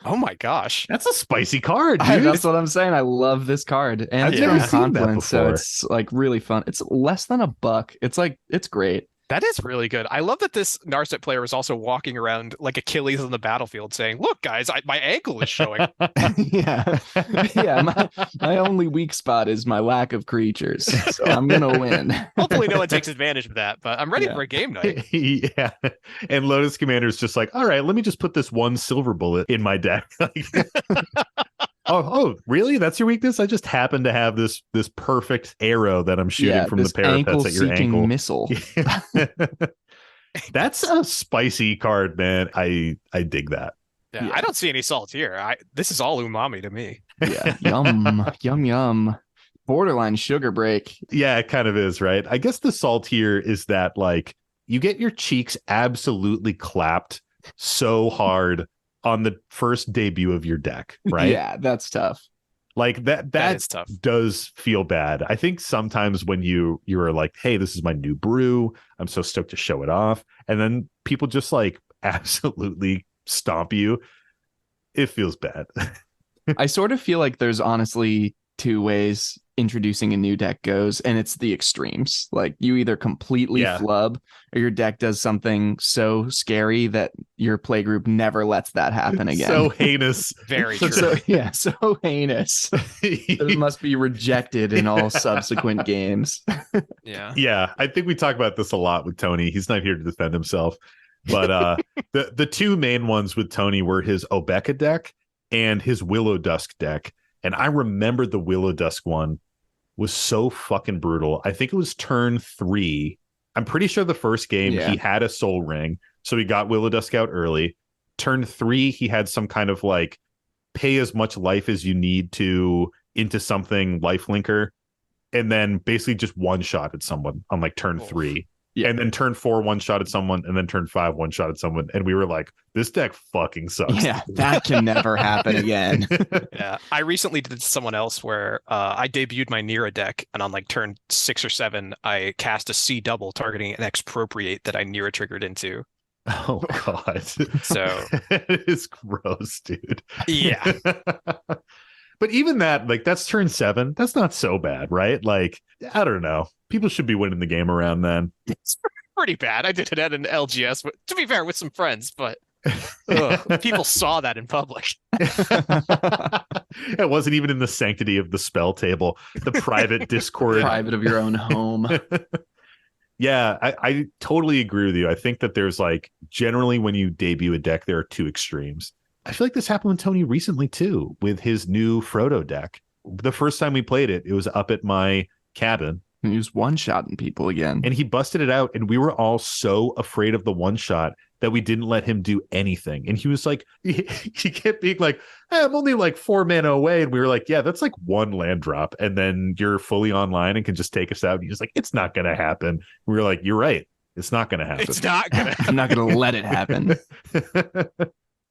Speaker 4: Oh my gosh.
Speaker 1: That's a spicy card, dude.
Speaker 3: That's what I'm saying. I love this card. And
Speaker 1: I've
Speaker 3: it's
Speaker 4: never
Speaker 3: from
Speaker 1: seen that
Speaker 3: Confluence, so
Speaker 1: before.
Speaker 3: it's like really fun. It's less than $1. It's great.
Speaker 4: That is really good. I love that this Narset player was also walking around like Achilles on the battlefield saying, look, guys, my ankle is showing.
Speaker 3: Yeah. Yeah. My only weak spot is my lack of creatures. So I'm gonna win.
Speaker 4: Hopefully no one takes advantage of that, but I'm ready
Speaker 3: Yeah.
Speaker 4: for a game night.
Speaker 1: Yeah. And Lotus Commander's just like, all right, let me just put this one silver bullet in my deck. Oh, really? That's your weakness? I just happen to have this perfect arrow that I'm shooting from the
Speaker 3: this
Speaker 1: parapets at your
Speaker 3: ankle-seeking
Speaker 1: ankle.
Speaker 3: missile.
Speaker 1: That's a spicy card, man. I dig that.
Speaker 4: Yeah,
Speaker 3: Yeah.
Speaker 4: I don't see any salt here. This is all umami to me.
Speaker 3: Yeah. Yum. Yum yum. Borderline sugar break.
Speaker 1: Yeah, it kind of is, right? I guess the salt here is that like you get your cheeks absolutely clapped so hard on the first debut of your deck, right?
Speaker 3: Yeah, that's tough.
Speaker 1: Like
Speaker 4: That
Speaker 1: that
Speaker 4: is tough.
Speaker 1: does feel bad. I think sometimes when you're like, hey, this is my new brew, I'm so stoked to show it off, and then people just like absolutely stomp you, it feels bad.
Speaker 3: I sort of feel like there's honestly 2 ways introducing a new deck goes, and it's the extremes. Like you either completely
Speaker 1: Yeah.
Speaker 3: flub or your deck does something so scary that your playgroup never lets that happen again.
Speaker 1: So heinous.
Speaker 4: Very true.
Speaker 3: so yeah, so heinous. It must be rejected in all subsequent games.
Speaker 4: Yeah.
Speaker 1: Yeah, I think we talk about this a lot with Tony. He's not here to defend himself. But the 2 main ones with Tony were his Obeka deck and his Willow Dusk deck. And I remember the Willow Dusk one was so fucking brutal. I think it was turn 3. I'm pretty sure the first game
Speaker 3: Yeah.
Speaker 1: he had a Soul Ring, so he got Willow Dusk out early. Turn 3, he had some kind of like pay as much life as you need to into something lifelinker, and then basically just one shot at someone on like turn
Speaker 4: Oof.
Speaker 1: 3.
Speaker 3: Yeah.
Speaker 1: And then turn 4 one shot at someone, and then turn 5 one shot at someone, and we were like, this deck fucking sucks.
Speaker 3: Yeah, that can never happen again.
Speaker 4: Yeah. I recently did someone else where I debuted my Nira deck, and on like turn 6 or 7, I cast a C double targeting an expropriate that I Nira triggered into.
Speaker 1: Oh god.
Speaker 4: So
Speaker 1: it is gross, dude.
Speaker 4: yeah.
Speaker 1: But even that, like that's turn 7. That's not so bad, right? Like, I don't know. People should be winning the game around then.
Speaker 4: It's pretty bad. I did it at an LGS, but to be fair, with some friends, but ugh, people saw that in public.
Speaker 1: It wasn't even in the sanctity of the spell table, the private Discord.
Speaker 3: Private of your own home.
Speaker 1: Yeah, I totally agree with you. I think that there's like generally when you debut a deck, there are two extremes. I feel like this happened with Tony recently too, with his new Frodo deck. The first time we played it, it was up at my cabin.
Speaker 3: He was one-shotting people again.
Speaker 1: And he busted it out, and we were all so afraid of the one shot that we didn't let him do anything. And he was like, he kept being like, hey, I'm only like 4 mana away. And we were like, yeah, that's like 1 land drop. And then you're fully online and can just take us out. And he's like, it's not going to happen. And we were like, you're right. It's not going to happen.
Speaker 4: It's not gonna.
Speaker 3: I'm not going to let it happen.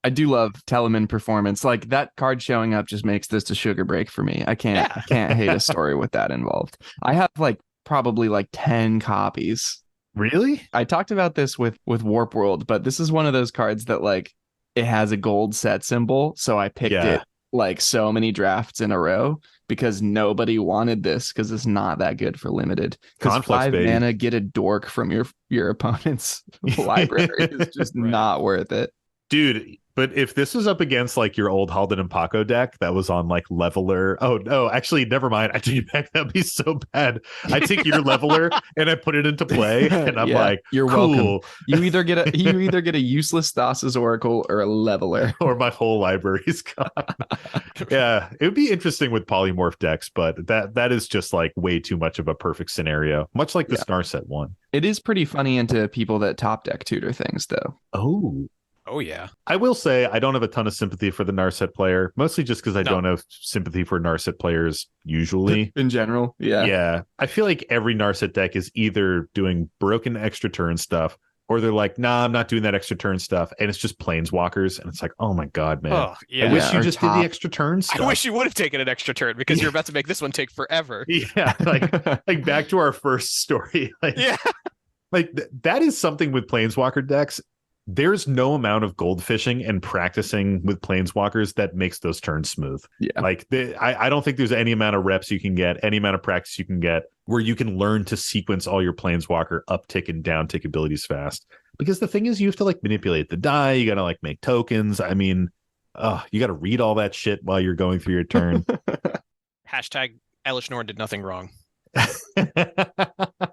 Speaker 3: I do love Telemann performance. Like that card showing up just makes this a sugar break for me. I can't hate a story with that involved. I have like probably like 10 copies.
Speaker 1: Really?
Speaker 3: I talked about this with Warp World, but this is one of those cards that like it has a gold set symbol. So I picked it like so many drafts in a row because nobody wanted this because it's not that good for limited. Because 5 mana, get a dork from your opponent's library is just not worth it.
Speaker 1: Dude, but if this was up against like your old Halden and Paco deck that was on like Leveler, oh no, actually never mind. I take it back. That'd be so bad. I take your Leveler and I put it into play, and I'm like,
Speaker 3: you're
Speaker 1: cool.
Speaker 3: welcome. You either get a useless Thassa's Oracle or a Leveler,
Speaker 1: or my whole library's gone. Yeah, it would be interesting with polymorph decks, but that is just like way too much of a perfect scenario. Much like the Snarset one.
Speaker 3: It is pretty funny into people that top deck tutor things, though.
Speaker 4: Oh, yeah.
Speaker 1: I will say I don't have a ton of sympathy for the Narset player, mostly just because I don't have sympathy for Narset players usually.
Speaker 3: In general, yeah.
Speaker 1: Yeah. I feel like every Narset deck is either doing broken extra turn stuff, or they're like, nah, I'm not doing that extra turn stuff. And it's just planeswalkers. And it's like, oh my God, man.
Speaker 4: Oh, yeah.
Speaker 1: I wish you just did the extra turn stuff.
Speaker 4: I wish you would have taken an extra turn because you're about to make this one take forever.
Speaker 1: Yeah. Like back to our first story. That is something with planeswalker decks. There's no amount of gold fishing and practicing with planeswalkers that makes those turns smooth. Yeah. Like I don't think there's any amount of reps you can get, any amount of practice you can get where you can learn to sequence all your planeswalker uptick and downtick abilities fast. Because the thing is, you have to like manipulate the die. You got to like make tokens. I mean, you got to read all that shit while you're going through your turn.
Speaker 4: Hashtag Elish Norn did nothing wrong.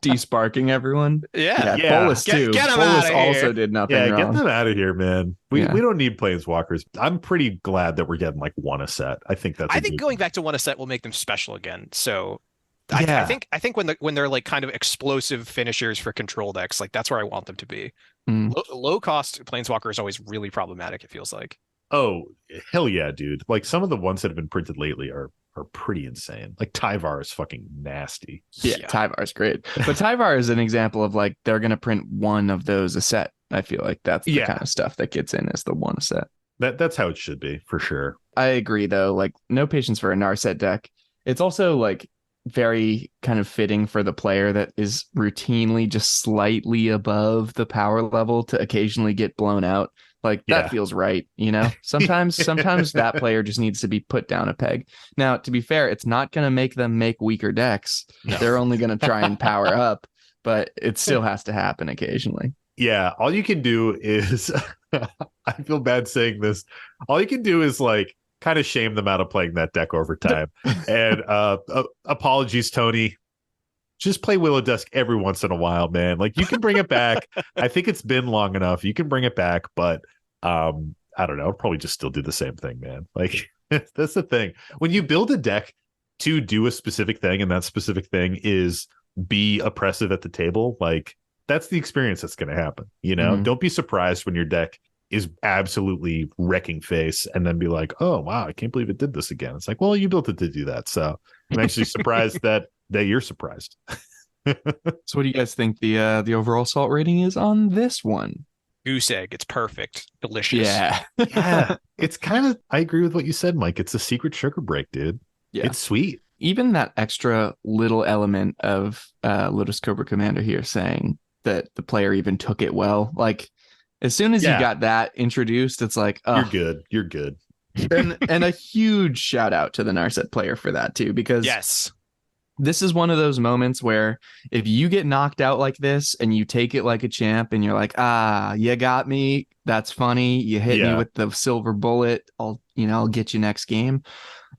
Speaker 3: Desparking everyone.
Speaker 4: Yeah.
Speaker 3: Bolus too.
Speaker 4: Get him
Speaker 3: Bolus
Speaker 4: out of
Speaker 3: also
Speaker 4: here.
Speaker 3: did nothing wrong.
Speaker 1: Get them out of here, man. We don't need planeswalkers. I'm pretty glad that we're getting like one a set. I think going
Speaker 4: back to one a set will make them special again. So I think when they're like kind of explosive finishers for control decks, like that's where I want them to be. Low cost planeswalker is always really problematic, it feels like.
Speaker 1: Oh, hell yeah, dude. Like some of the ones that have been printed lately are pretty insane. Like Tyvar is fucking nasty.
Speaker 3: Yeah, Tyvar's great. But Tyvar is an example of like they're gonna print one of those a set. I feel like that's the kind of stuff that gets in as the one a set.
Speaker 1: That's how it should be for sure.
Speaker 3: I agree though. Like no patience for a Narset deck. It's also like very kind of fitting for the player that is routinely just slightly above the power level to occasionally get blown out. Like that feels right, you know. Sometimes that player just needs to be put down a peg. Now, to be fair, it's not going to make them make weaker decks. No. They're only going to try and power up, but it still has to happen occasionally.
Speaker 1: Yeah, all you can do is I feel bad saying this. All you can do is like kind of shame them out of playing that deck over time. And apologies, Tony. Just play Will of Dusk every once in a while, man. Like you can bring it back. I think it's been long enough. You can bring it back, but I don't know. I'll probably just still do the same thing, man. Like that's the thing. When you build a deck to do a specific thing, and that specific thing is be oppressive at the table, like that's the experience that's going to happen. You know, don't be surprised when your deck is absolutely wrecking face and then be like, oh wow, I can't believe it did this again. It's like, well, you built it to do that. So I'm actually surprised that you're surprised.
Speaker 3: So what do you guys think the overall salt rating is on this one?
Speaker 4: Goose egg. It's perfect. Delicious.
Speaker 1: Yeah. It's kind of, I agree with what you said, Mike. It's a secret sugar break, dude. Yeah. It's sweet.
Speaker 3: Even that extra little element of Lotus Cobra Commander here saying that the player even took it well. Like as soon as you got that introduced, it's like, oh,
Speaker 1: you're good.
Speaker 3: and a huge shout out to the Narset player for that too, because This is one of those moments where if you get knocked out like this and you take it like a champ and you're like, you got me. That's funny. You hit me with the silver bullet. I'll get you next game.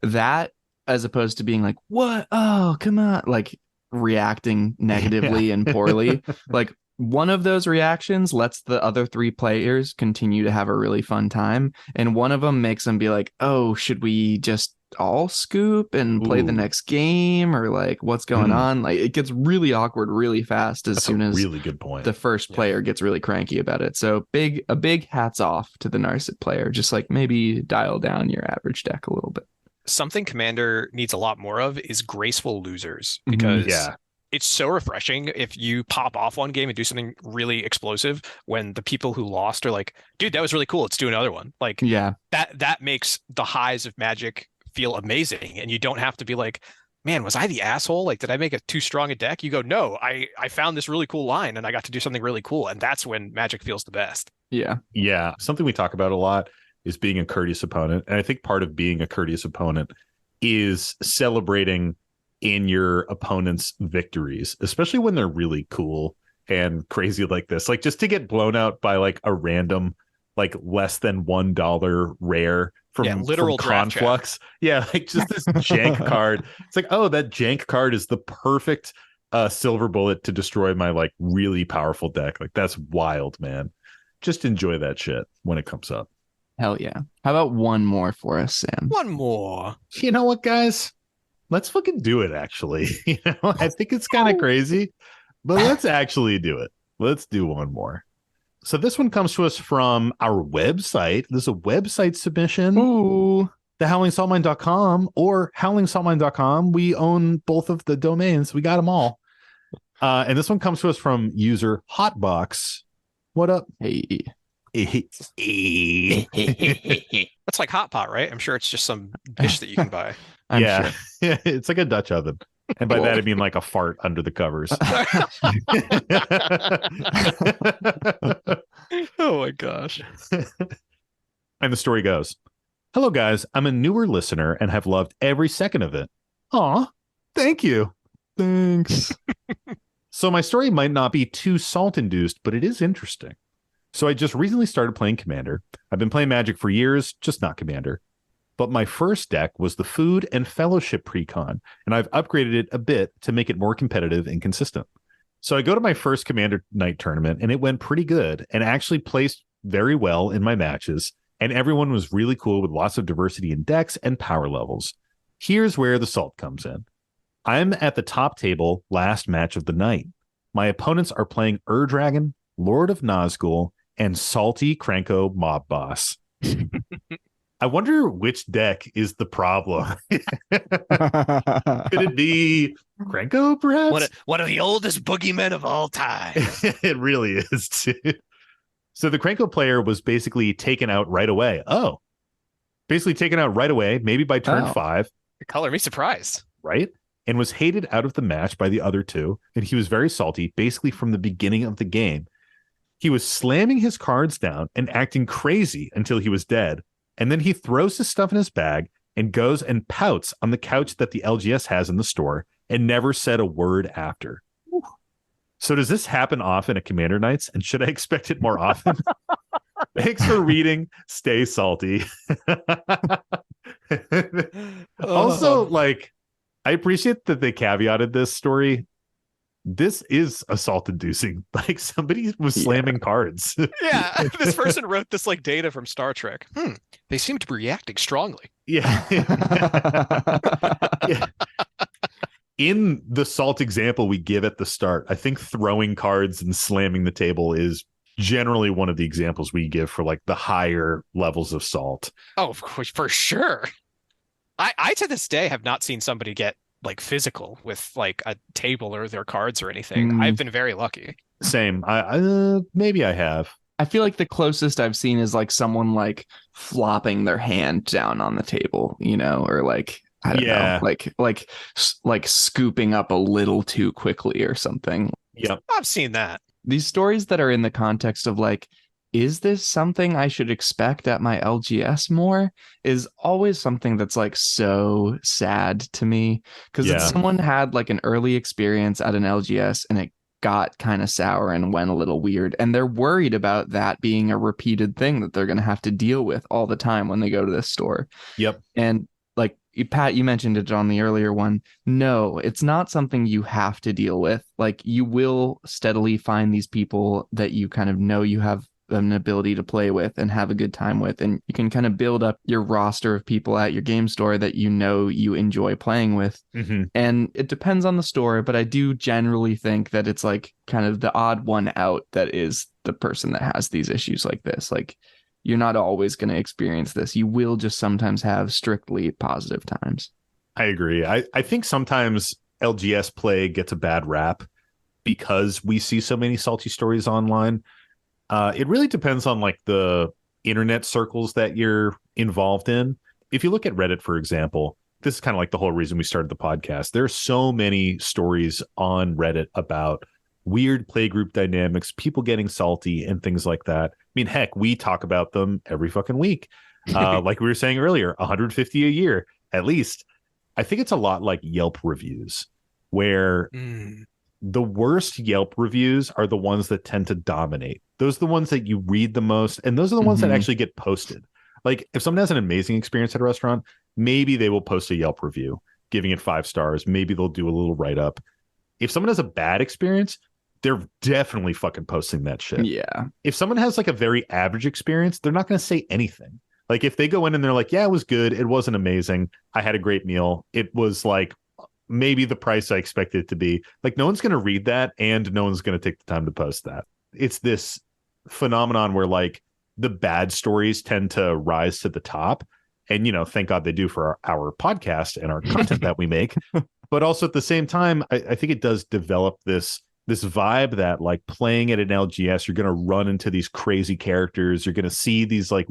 Speaker 3: That, as opposed to being like, what? Oh, come on. Like reacting negatively and poorly. Like one of those reactions lets the other three players continue to have a really fun time. And one of them makes them be like, oh, should we just all scoop and play the next game, or like what's going on? Like it gets really awkward really fast as soon as
Speaker 1: really good point.
Speaker 3: The first player gets really cranky about it. So a big hats off to the Narset player. Just like maybe dial down your average deck a little bit.
Speaker 4: Something Commander needs a lot more of is graceful losers, because it's so refreshing if you pop off one game and do something really explosive when the people who lost are like, dude, that was really cool, let's do another one. Like that makes the highs of Magic feel amazing, and you don't have to be like, man, was I the asshole? Like, did I make too strong a deck? You go, no, I found this really cool line and I got to do something really cool, and that's when Magic feels the best.
Speaker 1: Yeah, something we talk about a lot is being a courteous opponent, and I think part of being a courteous opponent is celebrating in your opponent's victories, especially when they're really cool and crazy like this. Like, just to get blown out by like a random like less than $1 rare from
Speaker 4: literal
Speaker 1: Conflux. Yeah, like just this jank card. It's like, oh, that jank card is the perfect silver bullet to destroy my like really powerful deck. Like, that's wild, man. Just enjoy that shit when it comes up.
Speaker 3: Hell yeah. How about one more for us, Sam?
Speaker 4: One more.
Speaker 1: You know what, guys? Let's fucking do it, actually. You know, I think it's kind of crazy, but let's actually do it. Let's do one more. So this one comes to us from our website. This is a website submission.
Speaker 3: Ooh.
Speaker 1: thehowlingsaltmine.com or howlingsaltmine.com. We own both of the domains. We got them all. And this one comes to us from user Hotbox. What up?
Speaker 3: Hey.
Speaker 4: That's like Hot Pot, right? I'm sure it's just some dish that you can buy.
Speaker 1: Yeah, it's like a Dutch oven. And by that, I mean like a fart under the covers.
Speaker 4: Oh my gosh.
Speaker 1: And the story goes, hello, guys. I'm a newer listener and have loved every second of it. Aw, thank you.
Speaker 3: Thanks.
Speaker 1: So my story might not be too salt-induced, but it is interesting. So I just recently started playing Commander. I've been playing Magic for years, just not Commander. But my first deck was the Food and Fellowship Precon, and I've upgraded it a bit to make it more competitive and consistent. So I go to my first Commander Night tournament, and it went pretty good and actually placed very well in my matches, and everyone was really cool with lots of diversity in decks and power levels. Here's where the salt comes in. I'm at the top table last match of the night. My opponents are playing Dragon, Lord of Nazgul, and Salty Krenko Mob Boss. I wonder which deck is the problem. Could it be Krenko, perhaps?
Speaker 4: One of the oldest boogeymen of all time.
Speaker 1: It really is, dude. So the Krenko player was basically taken out right away. Maybe by turn 5.
Speaker 4: Color me surprised.
Speaker 1: Right? And was hated out of the match by the other two. And he was very salty, basically from the beginning of the game. He was slamming his cards down and acting crazy until he was dead. And then he throws his stuff in his bag and goes and pouts on the couch that the LGS has in the store and never said a word after. Ooh. So does this happen often at Commander Nights? And should I expect it more often? Thanks for reading. Stay salty. Also, like, I appreciate that they caveated this story. This is assault-inducing. Like, somebody was slamming cards.
Speaker 4: Yeah, this person wrote this like data from Star Trek. They seem to be reacting strongly.
Speaker 1: Yeah. Yeah. In the salt example we give at the start, I think throwing cards and slamming the table is generally one of the examples we give for like the higher levels of salt.
Speaker 4: Oh, of course, for sure. I to this day have not seen somebody get like physical with like a table or their cards or anything. I've been very lucky.
Speaker 1: Same. I maybe I have.
Speaker 3: I feel like the closest I've seen is like someone like flopping their hand down on the table, you know, or like, I don't know, like scooping up a little too quickly or something.
Speaker 1: Yep.
Speaker 4: I've seen that.
Speaker 3: These stories that are in the context of like is this something I should expect at my LGS more, is always something that's like so sad to me, because
Speaker 1: Yeah.
Speaker 3: someone had like an early experience at an LGS and it got kind of sour and went a little weird, and they're worried about that being a repeated thing that they're going to have to deal with all the time when they go to this store.
Speaker 1: Yep.
Speaker 3: And like Pat, you mentioned it on the earlier one. No, it's not something you have to deal with. Like, you will steadily find these people that you kind of know you have an ability to play with and have a good time with, and you can kind of build up your roster of people at your game store that you know you enjoy playing with.
Speaker 1: Mm-hmm.
Speaker 3: And it depends on the store, but I do generally think that it's like kind of the odd one out that is the person that has these issues like this. Like, you're not always going to experience this. You will just sometimes have strictly positive times.
Speaker 1: I agree. I think sometimes LGS play gets a bad rap because we see so many salty stories online. It really depends on like the internet circles that you're involved in. If you look at Reddit, for example, this is kind of like the whole reason we started the podcast. There's so many stories on Reddit about weird playgroup dynamics, people getting salty and things like that. I mean, heck, we talk about them every fucking week. Like we were saying earlier, 150 a year, at least. I think it's a lot like Yelp reviews, where the worst Yelp reviews are the ones that tend to dominate. Those are the ones that you read the most, and those are the ones that actually get posted. Like, if someone has an amazing experience at a restaurant, maybe they will post a Yelp review, giving it 5 stars. Maybe they'll do a little write-up. If someone has a bad experience, they're definitely fucking posting that shit.
Speaker 3: Yeah.
Speaker 1: If someone has like a very average experience, they're not going to say anything. Like, if they go in and they're like, yeah, it was good, it wasn't amazing, I had a great meal, it was like maybe the price I expected it to be, like, no one's going to read that, and no one's going to take the time to post that. It's this phenomenon where like the bad stories tend to rise to the top, and thank God they do for our podcast and our content that we make. But also at the same time, I think it does develop this vibe that, like, playing at an LGS, you're going to run into these crazy characters. You're going to see these like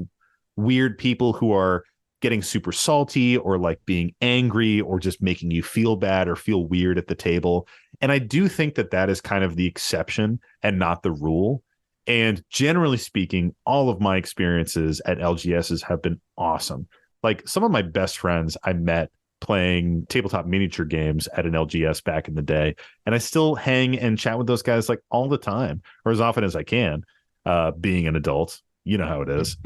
Speaker 1: weird people who are getting super salty, or like being angry, or just making you feel bad or feel weird at the table. And I do think that is kind of the exception and not the rule. And generally speaking, all of my experiences at LGSs have been awesome. Like, some of my best friends I met playing tabletop miniature games at an LGS back in the day, and I still hang and chat with those guys like all the time, or as often as I can, being an adult. You know how it is.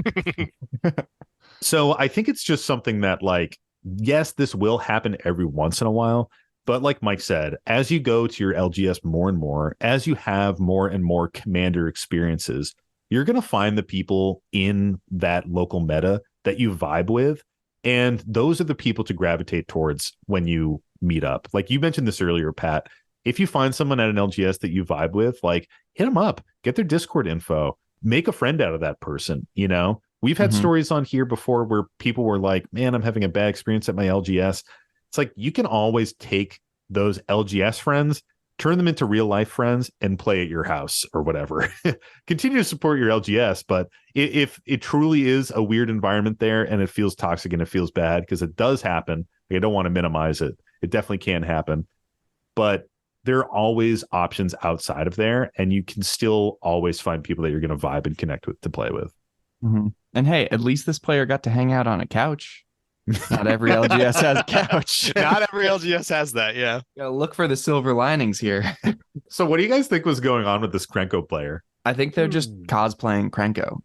Speaker 1: So I think it's just something that, like, yes, this will happen every once in a while, but like Mike said, as you go to your LGS more and more, as you have more and more commander experiences, you're going to find the people in that local meta that you vibe with. And those are the people to gravitate towards when you meet up. Like you mentioned this earlier, Pat, if you find someone at an LGS that you vibe with, like, hit them up, get their Discord info, make a friend out of that person. We've had stories on here before where people were like, man, I'm having a bad experience at my LGS. It's like, you can always take those LGS friends, turn them into real life friends, and play at your house or whatever. Continue to support your LGS, but if it truly is a weird environment there and it feels toxic and it feels bad, because it does happen, I don't want to minimize it. It definitely can happen, but there are always options outside of there, and you can still always find people that you're going to vibe and connect with to play with.
Speaker 3: Mm-hmm. And hey, at least this player got to hang out on a couch. Not every LGS has a couch.
Speaker 4: Not every LGS has that. Yeah.
Speaker 3: Gotta look for the silver linings here.
Speaker 1: So what do you guys think was going on with this Krenko player?
Speaker 3: I think they're just cosplaying Krenko.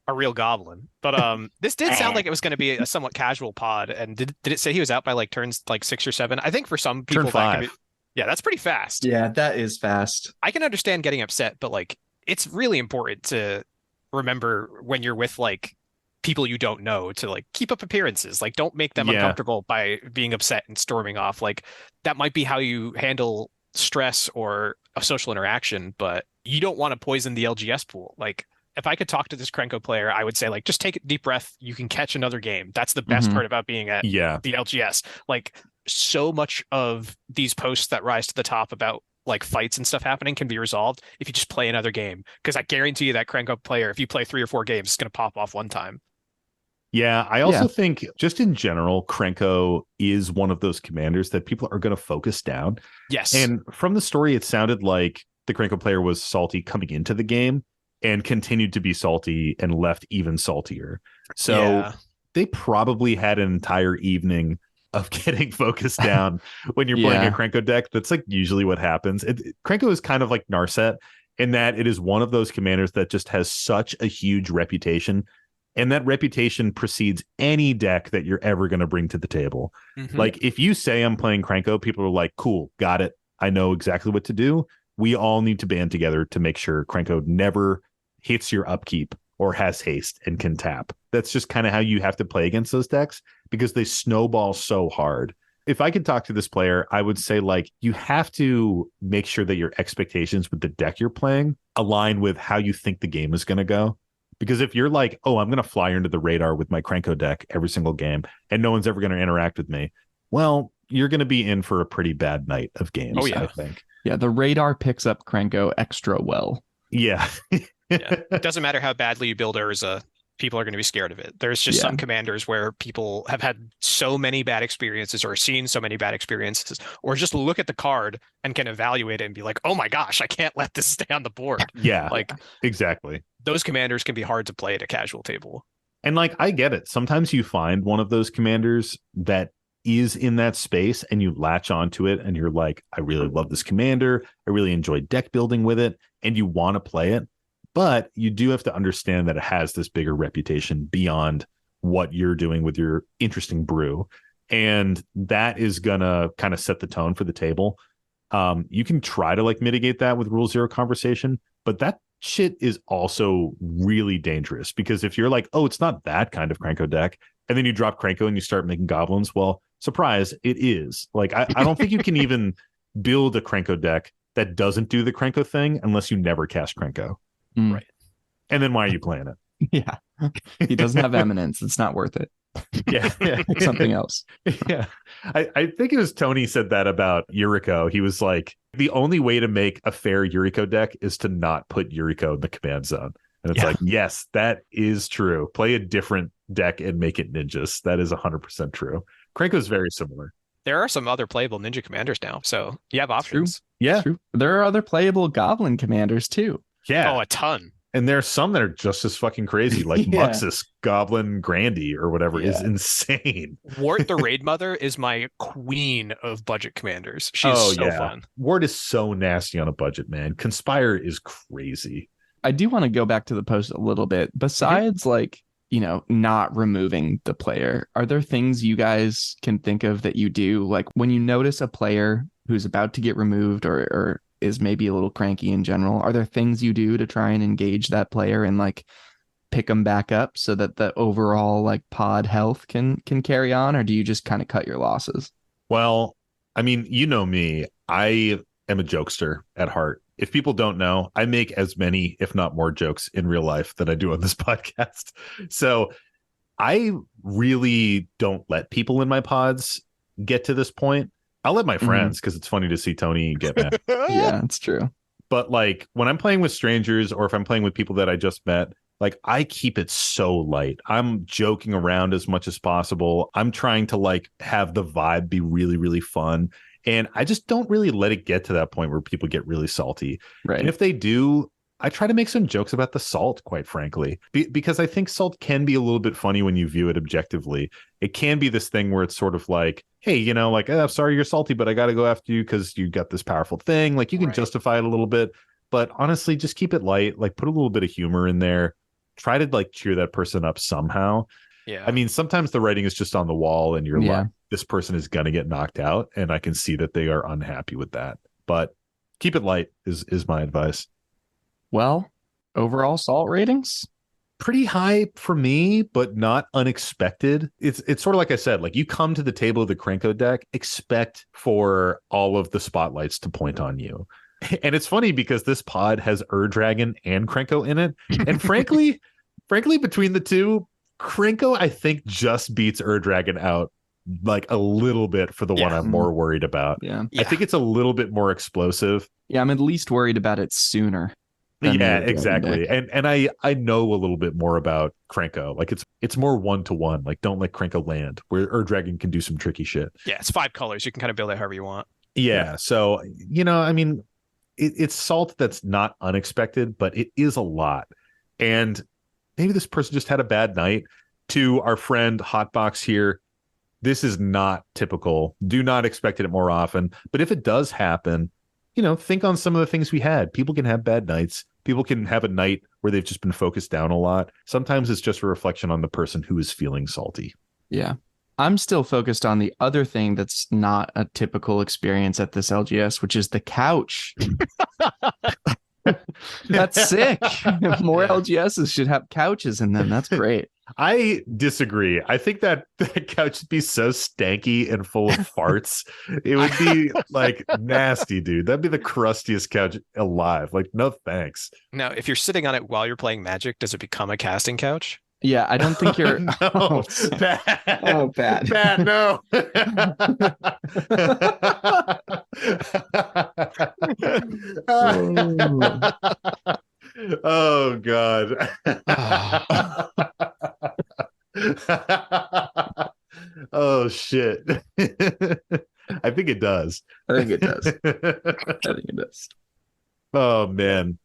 Speaker 4: A real goblin. But this did sound like it was going to be a somewhat casual pod. And did it say he was out by like turns like 6 or 7? I think for some people
Speaker 1: Turn 5.
Speaker 4: that can be, yeah, that's pretty fast.
Speaker 3: Yeah, that is fast.
Speaker 4: I can understand getting upset, but like, it's really important to remember when you're with like people you don't know to like keep up appearances. Like, don't make them uncomfortable by being upset and storming off. Like, that might be how you handle stress or a social interaction, but you don't want to poison the LGS pool. Like, if I could talk to this Krenko player, I would say, like, just take a deep breath. You can catch another game. That's the best part about being at the LGS. Like, so much of these posts that rise to the top about like fights and stuff happening can be resolved if you just play another game. Because I guarantee you that Krenko player, if you play 3 or 4 games, it's going to pop off one time.
Speaker 1: Yeah, I also think just in general, Krenko is one of those commanders that people are going to focus down.
Speaker 4: Yes.
Speaker 1: And from the story, it sounded like the Krenko player was salty coming into the game and continued to be salty and left even saltier. So they probably had an entire evening of getting focused down when you're playing a Krenko deck. That's like usually what happens. Krenko is kind of like Narset in that it is one of those commanders that just has such a huge reputation. And that reputation precedes any deck that you're ever going to bring to the table. Like if you say I'm playing Krenko, people are like, cool, got it. I know exactly what to do. We all need to band together to make sure Krenko never hits your upkeep or has haste and can tap. That's just kind of how you have to play against those decks because they snowball so hard. If I could talk to this player, I would say like you have to make sure that your expectations with the deck you're playing align with how you think the game is going to go. Because if you're like, oh, I'm going to fly under the radar with my Krenko deck every single game and no one's ever going to interact with me, well, you're going to be in for a pretty bad night of games, I think.
Speaker 3: Yeah, the radar picks up Krenko extra well.
Speaker 1: Yeah.
Speaker 4: It doesn't matter how badly you build Urza, people are going to be scared of it. There's just some commanders where people have had so many bad experiences or seen so many bad experiences, or just look at the card and can evaluate it and be like, oh my gosh, I can't let this stay on the board.
Speaker 1: Yeah,
Speaker 4: like
Speaker 1: exactly.
Speaker 4: Those commanders can be hard to play at a casual table.
Speaker 1: And like, I get it. Sometimes you find one of those commanders that is in that space and you latch onto it and you're like, I really love this commander. I really enjoy deck building with it. And you want to play it. But you do have to understand that it has this bigger reputation beyond what you're doing with your interesting brew. And that is going to kind of set the tone for the table. You can try to like mitigate that with Rule Zero conversation, but that shit is also really dangerous because if you're like, oh, it's not that kind of Krenko deck, and then you drop Krenko and you start making goblins, well, surprise, it is. Like, I don't think you can even build a Krenko deck that doesn't do the Krenko thing unless you never cast Krenko.
Speaker 4: Right.
Speaker 1: And then why are you playing it?
Speaker 3: Yeah. He doesn't have eminence. It's not worth it.
Speaker 1: Yeah.
Speaker 3: Something else.
Speaker 1: Yeah. I think it was Tony said that about Yuriko. He was like, the only way to make a fair Yuriko deck is to not put Yuriko in the command zone. And it's like, yes, that is true. Play a different deck and make it ninjas. That is 100% true. Krenko is very similar.
Speaker 4: There are some other playable ninja commanders now, so you have options.
Speaker 3: True.
Speaker 1: Yeah.
Speaker 3: True. There are other playable goblin commanders too.
Speaker 1: Yeah.
Speaker 4: Oh, a ton.
Speaker 1: And there's some that are just as fucking crazy, like Muxus Goblin Grandy or whatever is insane.
Speaker 4: Wart the Raid Mother is my queen of budget commanders. She's so fun.
Speaker 1: Wart is so nasty on a budget, man. Conspire is crazy.
Speaker 3: I do want to go back to the post a little bit. Besides, like, you know, not removing the player, are there things you guys can think of that you do? Like when you notice a player who's about to get removed or is maybe a little cranky in general, are there things you do to try and engage that player and like pick them back up so that the overall like pod health can carry on? Or do you just kind of cut your losses?
Speaker 1: Well, I mean, you know me, I am a jokester at heart. If people don't know, I make as many, if not more jokes in real life than I do on this podcast. So I really don't let people in my pods get to this point. I'll let my friends because it's funny to see Tony get mad.
Speaker 3: Yeah, it's true.
Speaker 1: But like when I'm playing with strangers or if I'm playing with people that I just met, like I keep it so light. I'm joking around as much as possible. I'm trying to like have the vibe be really, really fun. And I just don't really let it get to that point where people get really salty.
Speaker 3: Right.
Speaker 1: And if they do, I try to make some jokes about the salt, quite frankly, because I think salt can be a little bit funny when you view it objectively. It can be this thing where it's sort of like, hey, you know, like, I'm sorry you're salty, but I got to go after you because you got this powerful thing. Like you can justify it a little bit, but honestly, just keep it light. Like put a little bit of humor in there. Try to like cheer that person up somehow.
Speaker 4: Yeah.
Speaker 1: I mean, sometimes the writing is just on the wall and you're like, this person is going to get knocked out. And I can see that they are unhappy with that. But keep it light is my advice.
Speaker 3: Well, overall salt ratings?
Speaker 1: Pretty high for me, but not unexpected. It's sort of like I said, like you come to the table of the Krenko deck, expect for all of the spotlights to point on you. And it's funny because this pod has Dragon and Krenko in it. And frankly, between the two, Krenko, I think, just beats Dragon out like a little bit for the one I'm more worried about.
Speaker 3: Yeah.
Speaker 1: I think it's a little bit more explosive.
Speaker 3: Yeah, I'm at least worried about it sooner.
Speaker 1: Yeah, exactly. And I know a little bit more about Krenko. Like it's more 1-to-1. Like don't let Krenko land where Dragon can do some tricky shit.
Speaker 4: Yeah, it's 5 colors. You can kind of build it however you want.
Speaker 1: Yeah. So, you know, I mean, it's salt that's not unexpected, but it is a lot. And maybe this person just had a bad night. To our friend Hotbox here, this is not typical. Do not expect it more often. But if it does happen, think on some of the things we had. People can have bad nights. People can have a night where they've just been focused down a lot. Sometimes it's just a reflection on the person who is feeling salty.
Speaker 3: Yeah. I'm still focused on the other thing that's not a typical experience at this LGS, which is the couch. That's sick. More LGSs should have couches in them. That's great.
Speaker 1: I disagree. I think that couch would be so stanky and full of farts. It would be like nasty, dude. That'd be the crustiest couch alive. Like, no thanks.
Speaker 4: Now, if you're sitting on it while you're playing Magic, does it become a casting couch?
Speaker 3: Yeah, I don't think you're.
Speaker 1: No, bad.
Speaker 3: Oh, bad.
Speaker 1: Bad, no. Oh, God. Oh, shit. I think it does.
Speaker 3: I think it does. I think it does.
Speaker 1: Oh, man.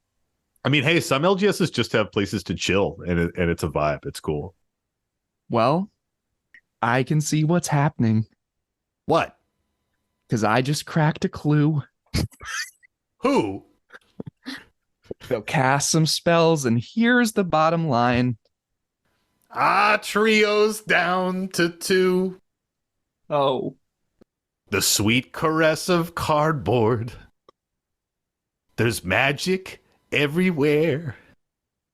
Speaker 1: I mean, hey, some LGSs just have places to chill, and it's a vibe. It's cool.
Speaker 3: Well, I can see what's happening
Speaker 1: What?
Speaker 3: because I just cracked a clue.
Speaker 1: Who?
Speaker 3: They'll cast some spells, and here's the bottom line.
Speaker 1: Trios down to 2.
Speaker 3: Oh,
Speaker 1: The sweet caress of cardboard. There's magic everywhere.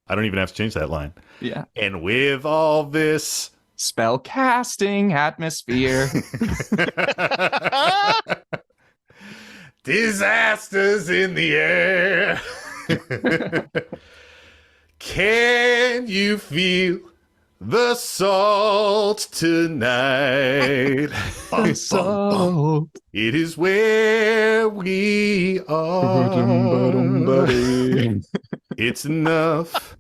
Speaker 1: I don't even have to change that line.
Speaker 3: yeah.
Speaker 1: And with all this
Speaker 3: Spell casting atmosphere.
Speaker 1: disasters in the air. Can you feel the salt tonight?
Speaker 3: So,
Speaker 1: It is where we are. It's enough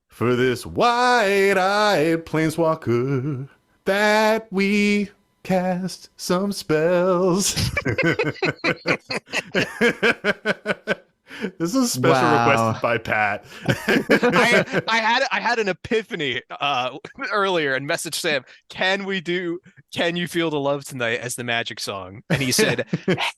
Speaker 1: for this wide-eyed planeswalker that we cast some spells. This is a special
Speaker 3: Wow.
Speaker 1: requested by Pat.
Speaker 4: I had an epiphany earlier and messaged Sam, can you feel the love tonight as the Magic song? And he said,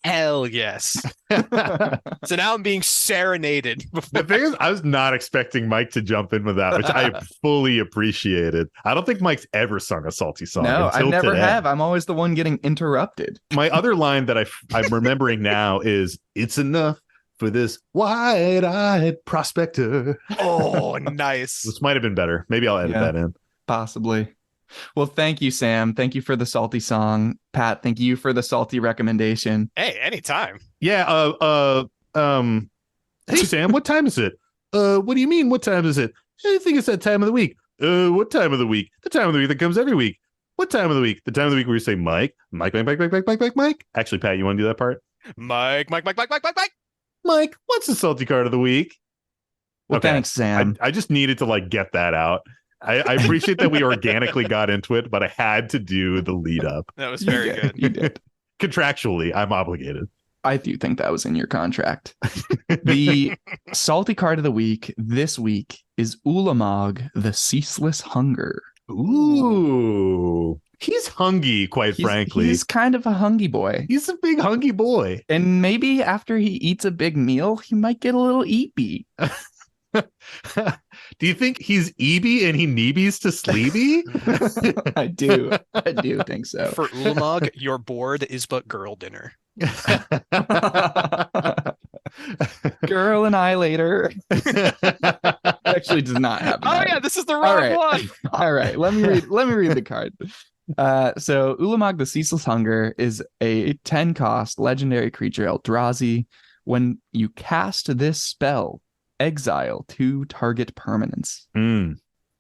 Speaker 4: hell yes. So now I'm being serenaded.
Speaker 1: The thing is, I was not expecting Mike to jump in with that, which I fully appreciated. I don't think Mike's ever sung a salty song.
Speaker 3: no, I
Speaker 1: until
Speaker 3: never
Speaker 1: today.
Speaker 3: have. I'm always the one getting interrupted.
Speaker 1: My other line that I'm remembering now is, it's enough for this wide-eyed prospector.
Speaker 4: Oh, nice.
Speaker 1: This might have been better. Maybe I'll edit
Speaker 3: Yeah.
Speaker 1: that in.
Speaker 3: Possibly. Well, thank you, Sam. Thank you for the salty song. Pat, thank you for the salty recommendation.
Speaker 4: Hey, anytime.
Speaker 1: Yeah. Hey, Sam, what time is it? What do you mean? What time is it? I think it's that time of the week. What time of the week? The time of the week that comes every week. What time of the week? The time of the week where you say Mike. Actually, Pat, you want to do that part?
Speaker 4: Mike.
Speaker 1: Mike, what's the salty card of the week?
Speaker 3: Well,
Speaker 1: Okay.
Speaker 3: thanks, Sam.
Speaker 1: I just needed to get that out. I appreciate that we organically got into it, but I had to do the lead up.
Speaker 4: That was
Speaker 3: You
Speaker 4: very
Speaker 3: did.
Speaker 4: good.
Speaker 3: You did.
Speaker 1: Contractually, I'm obligated.
Speaker 3: I do think that was in your contract. The salty card of the week this week is Ulamog, the Ceaseless Hunger.
Speaker 1: Ooh. He's hungry, quite frankly.
Speaker 3: He's kind of a hungry boy.
Speaker 1: He's a big hungry boy.
Speaker 3: And maybe after he eats a big meal, he might get a little eepy.
Speaker 1: Do you think he's EB and he neebies to sleepy?
Speaker 3: I do. I do think so.
Speaker 4: For Ulamog, your board is but girl dinner.
Speaker 3: Girl and I later. Actually does not happen.
Speaker 4: Oh
Speaker 3: that
Speaker 4: yeah,
Speaker 3: way.
Speaker 4: this is the
Speaker 3: All
Speaker 4: wrong
Speaker 3: right.
Speaker 4: one.
Speaker 3: All right, let me read the card. So Ulamog the Ceaseless Hunger is a 10 cost legendary creature Eldrazi. When you cast this spell, exile 2 target permanents.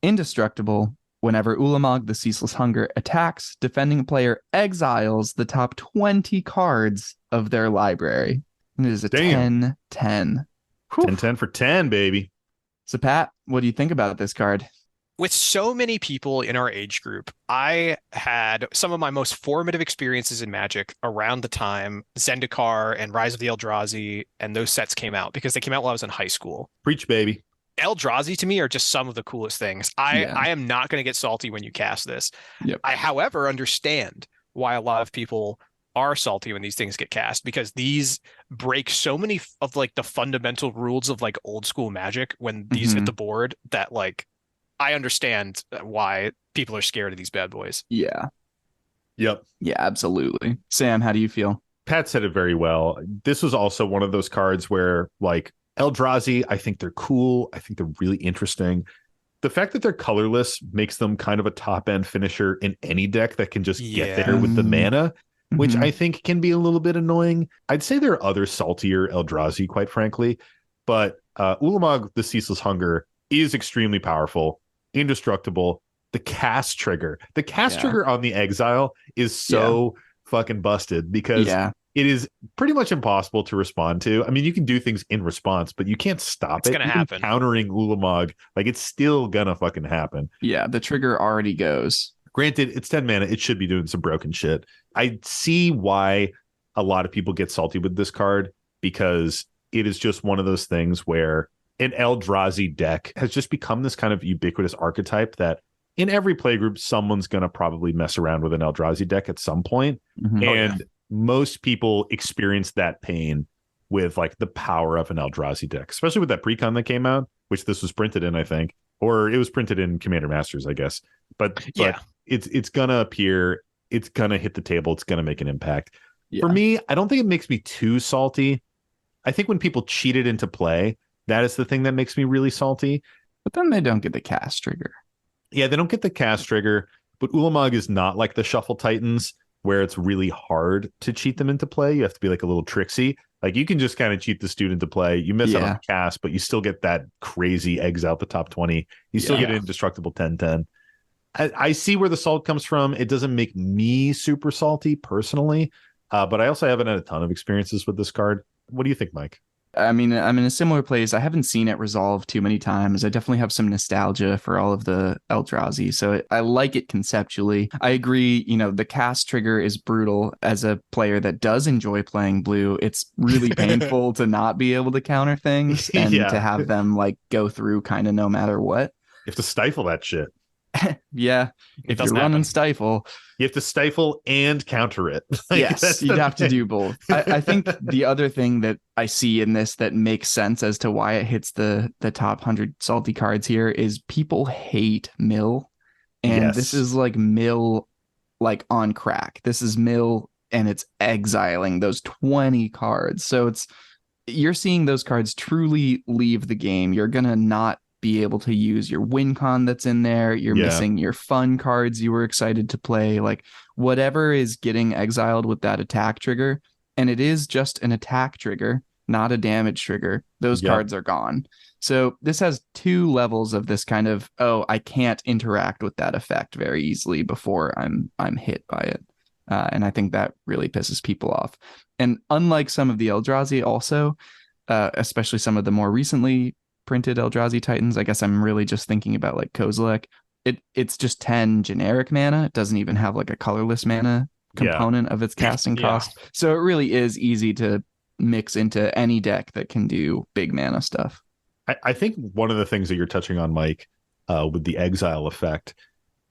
Speaker 3: Indestructible. Whenever Ulamog the Ceaseless Hunger attacks, defending player exiles the top 20 cards of their library. And it is a
Speaker 1: Damn.
Speaker 3: 10-10.
Speaker 1: 10-10 for 10, baby.
Speaker 3: So Pat, what do you think about this card?
Speaker 4: with so many people in our age group, I had some of my most formative experiences in Magic around the time Zendikar and Rise of the Eldrazi and those sets came out, because they came out while I was in high school.
Speaker 1: Preach, baby.
Speaker 4: Eldrazi to me are just some of the coolest things. I am not going to get salty when you cast this.
Speaker 3: Yep.
Speaker 4: I, however, understand why a lot of people are salty when these things get cast, because these break so many of like the fundamental rules of like old school Magic when these hit the board, that like I understand why people are scared of these bad boys.
Speaker 3: Yeah.
Speaker 1: Yep.
Speaker 3: Yeah, absolutely. Sam, how do you feel?
Speaker 1: Pat said it very well. This was also one of those cards where, like, Eldrazi, I think they're cool. I think they're really interesting. The fact that they're colorless makes them kind of a top-end finisher in any deck that can just get there with the mana, which I think can be a little bit annoying. I'd say there are other saltier Eldrazi, quite frankly, but Ulamog, the Ceaseless Hunger, is extremely powerful, indestructible. The cast trigger on the Exile is so fucking busted, because it is pretty much impossible to respond to. I mean, you can do things in response, but you can't stop it.
Speaker 4: It's gonna happen.
Speaker 1: Countering Ulamog, like, it's still gonna fucking happen.
Speaker 3: Yeah, the trigger already goes.
Speaker 1: Granted, it's 10 mana. It should be doing some broken shit. I see why a lot of people get salty with this card, because it is just one of those things where an Eldrazi deck has just become this kind of ubiquitous archetype that in every playgroup, someone's going to probably mess around with an Eldrazi deck at some point. And most people experience that pain with like the power of an Eldrazi deck, especially with that precon that came out, which this was printed in, I think, or it was printed in Commander Masters, I guess. But it's going to appear, it's going to hit the table, it's going to make an impact. For me, I don't think it makes me too salty. I think when people cheat it into play, that is the thing that makes me really salty.
Speaker 3: But then they don't get the cast trigger.
Speaker 1: Yeah, they don't get the cast trigger, but Ulamog is not like the Shuffle Titans, where it's really hard to cheat them into play. You have to be like a little tricksy. Like, you can just kind of cheat the student to play. You miss out on the cast, but you still get that crazy exile the top 20. You still get an indestructible 10-10. I see where the salt comes from. It doesn't make me super salty personally, but I also haven't had a ton of experiences with this card. What do you think, Mike?
Speaker 3: I mean, I'm in a similar place. I haven't seen it resolve too many times. I definitely have some nostalgia for all of the Eldrazi, so I like it conceptually. I agree, the cast trigger is brutal. As a player that does enjoy playing blue, it's really painful to not be able to counter things and to have them like go through kind of no matter what.
Speaker 1: You have to stifle that shit.
Speaker 3: Yeah, if you're running stifle,
Speaker 1: you have to stifle and counter it.
Speaker 3: Yes, you'd have to do both. I think the other thing that I see in this that makes sense as to why it hits the top 100 salty cards here is people hate mill, and this is like mill like on crack. This is mill, and it's exiling those 20 cards. So you're seeing those cards truly leave the game. You're gonna not be able to use your win con that's in there. You're missing your fun cards you were excited to play. Like, whatever is getting exiled with that attack trigger, and it is just an attack trigger, not a damage trigger, those cards are gone. So this has two levels of this kind of, I can't interact with that effect very easily before I'm hit by it. And I think that really pisses people off. And unlike some of the Eldrazi also, especially some of the more recently printed Eldrazi Titans, I guess I'm really just thinking about like Kozilek. It's just 10 generic mana. It doesn't even have like a colorless mana component of its casting cost. So it really is easy to mix into any deck that can do big mana stuff.
Speaker 1: I think one of the things that you're touching on, Mike, with the exile effect,